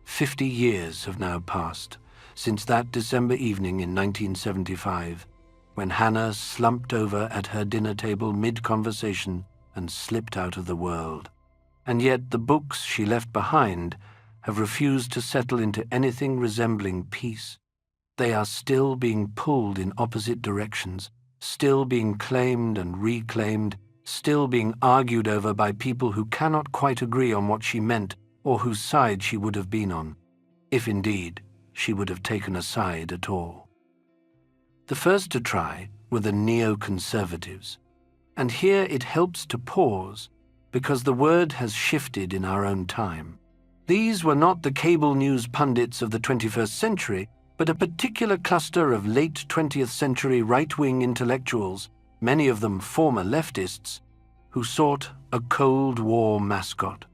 50 years have now passed since that December evening in 1975, when Hannah slumped over at her dinner table mid-conversation and slipped out of the world. And yet the books she left behind have refused to settle into anything resembling peace. They are still being pulled in opposite directions, still being claimed and reclaimed, still being argued over by people who cannot quite agree on what she meant or whose side she would have been on, if indeed she would have taken a side at all. The first to try were the neoconservatives, and here it helps to pause, because the word has shifted in our own time. These were not the cable news pundits of the 21st century, but a particular cluster of late 20th century right-wing intellectuals, many of them former leftists, who sought a Cold War mascot.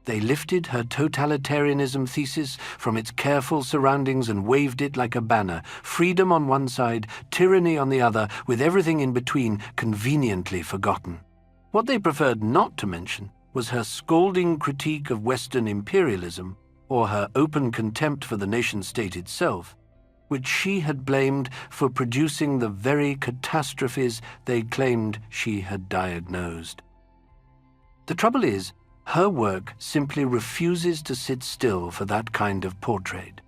They lifted her totalitarianism thesis from its careful surroundings and waved it like a banner, freedom on one side, tyranny on the other, with everything in between conveniently forgotten. What they preferred not to mention was her scolding critique of Western imperialism, or her open contempt for the nation-state itself, which she had blamed for producing the very catastrophes they claimed she had diagnosed. The trouble is, her work simply refuses to sit still for that kind of portrait.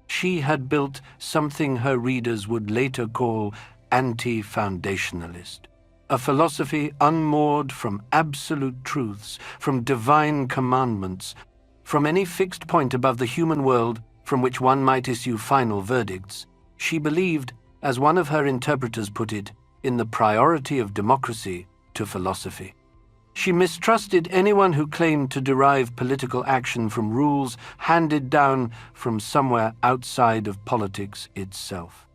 She had built something her readers would later call anti-foundationalist. A philosophy unmoored from absolute truths, from divine commandments, from any fixed point above the human world from which one might issue final verdicts. She believed, as one of her interpreters put it, in the priority of democracy to philosophy. She mistrusted anyone who claimed to derive political action from rules handed down from somewhere outside of politics itself.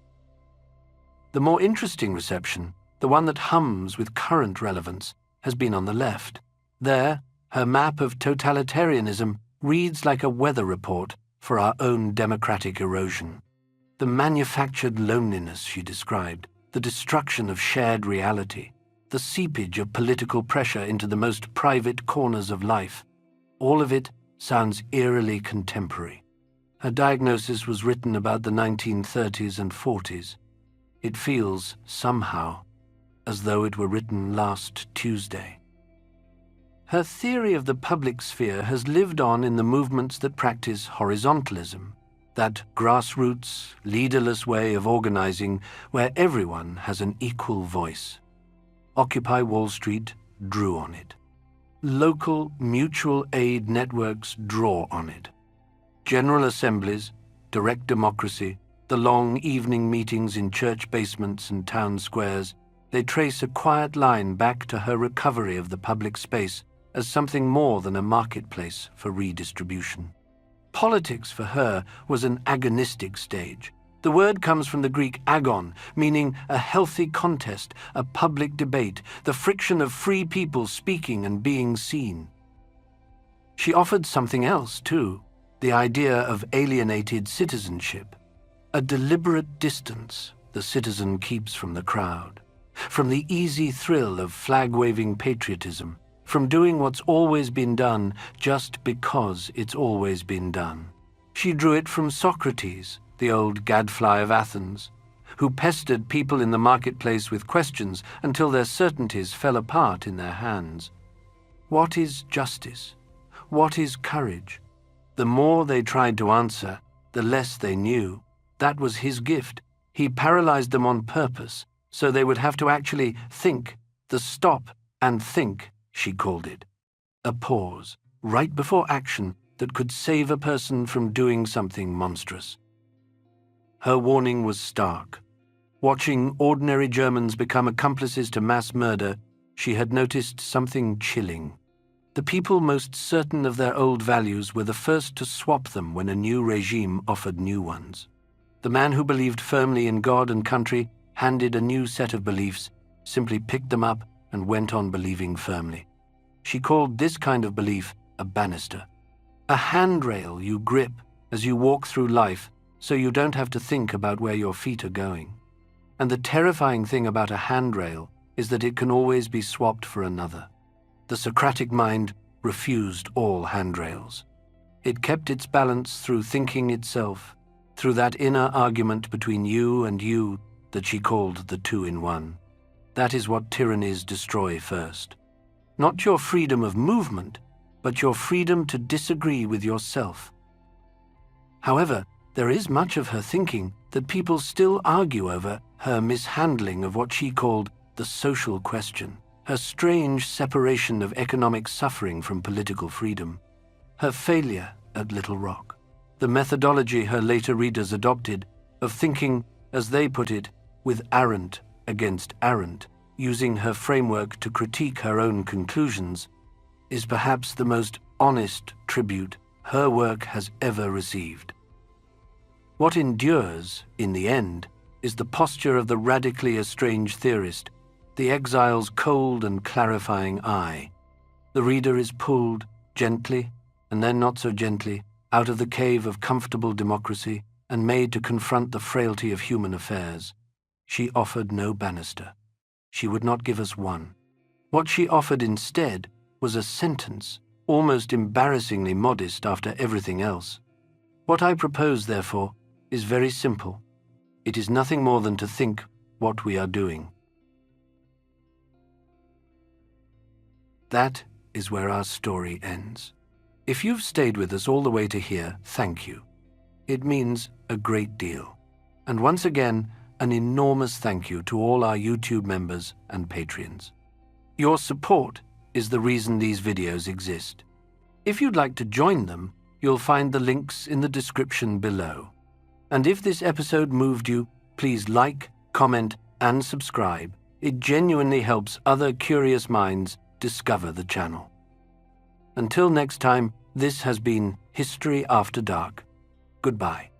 The more interesting reception, the one that hums with current relevance, has been on the left. There, her map of totalitarianism reads like a weather report for our own democratic erosion. The manufactured loneliness she described, the destruction of shared reality, the seepage of political pressure into the most private corners of life, all of it sounds eerily contemporary. Her diagnosis was written about the 1930s and 40s. It feels, somehow, as though it were written last Tuesday. Her theory of the public sphere has lived on in the movements that practice horizontalism, that grassroots, leaderless way of organizing where everyone has an equal voice. Occupy Wall Street drew on it. Local mutual aid networks draw on it. General assemblies, direct democracy, the long evening meetings in church basements and town squares, they trace a quiet line back to her recovery of the public space as something more than a marketplace for redistribution. Politics for her was an agonistic stage. The word comes from the Greek agon, meaning a healthy contest, a public debate, the friction of free people speaking and being seen. She offered something else, too, the idea of alienated citizenship, a deliberate distance the citizen keeps from the crowd, from the easy thrill of flag-waving patriotism, from doing what's always been done just because it's always been done. She drew it from Socrates, the old gadfly of Athens, who pestered people in the marketplace with questions until their certainties fell apart in their hands. What is justice? What is courage? The more they tried to answer, the less they knew. That was his gift. He paralyzed them on purpose, so they would have to actually think, the stop and think, she called it. A pause, right before action, that could save a person from doing something monstrous. Her warning was stark. Watching ordinary Germans become accomplices to mass murder, she had noticed something chilling. The people most certain of their old values were the first to swap them when a new regime offered new ones. The man who believed firmly in God and country, handed a new set of beliefs, simply picked them up and went on believing firmly. She called this kind of belief a banister, a handrail you grip as you walk through life so you don't have to think about where your feet are going. And the terrifying thing about a handrail is that it can always be swapped for another. The Socratic mind refused all handrails. It kept its balance through thinking itself, through that inner argument between you and you that she called the two-in-one. That is what tyrannies destroy first. Not your freedom of movement, but your freedom to disagree with yourself. However, there is much of her thinking that people still argue over, her mishandling of what she called the social question, her strange separation of economic suffering from political freedom, her failure at Little Rock, the methodology her later readers adopted of thinking, as they put it, with arrant against arrant, using her framework to critique her own conclusions, is perhaps the most honest tribute her work has ever received. What endures, in the end, is the posture of the radically estranged theorist, the exile's cold and clarifying eye. The reader is pulled, gently, and then not so gently, out of the cave of comfortable democracy and made to confront the frailty of human affairs. She offered no banister. She would not give us one. What she offered instead was a sentence, almost embarrassingly modest after everything else. What I propose, therefore, is very simple. It is nothing more than to think what we are doing. That is where our story ends. If you've stayed with us all the way to here, thank you. It means a great deal. And once again, an enormous thank you to all our YouTube members and Patreons. Your support is the reason these videos exist. If you'd like to join them, you'll find the links in the description below. And if this episode moved you, please like, comment, and subscribe. It genuinely helps other curious minds discover the channel. Until next time, this has been History After Dark. Goodbye.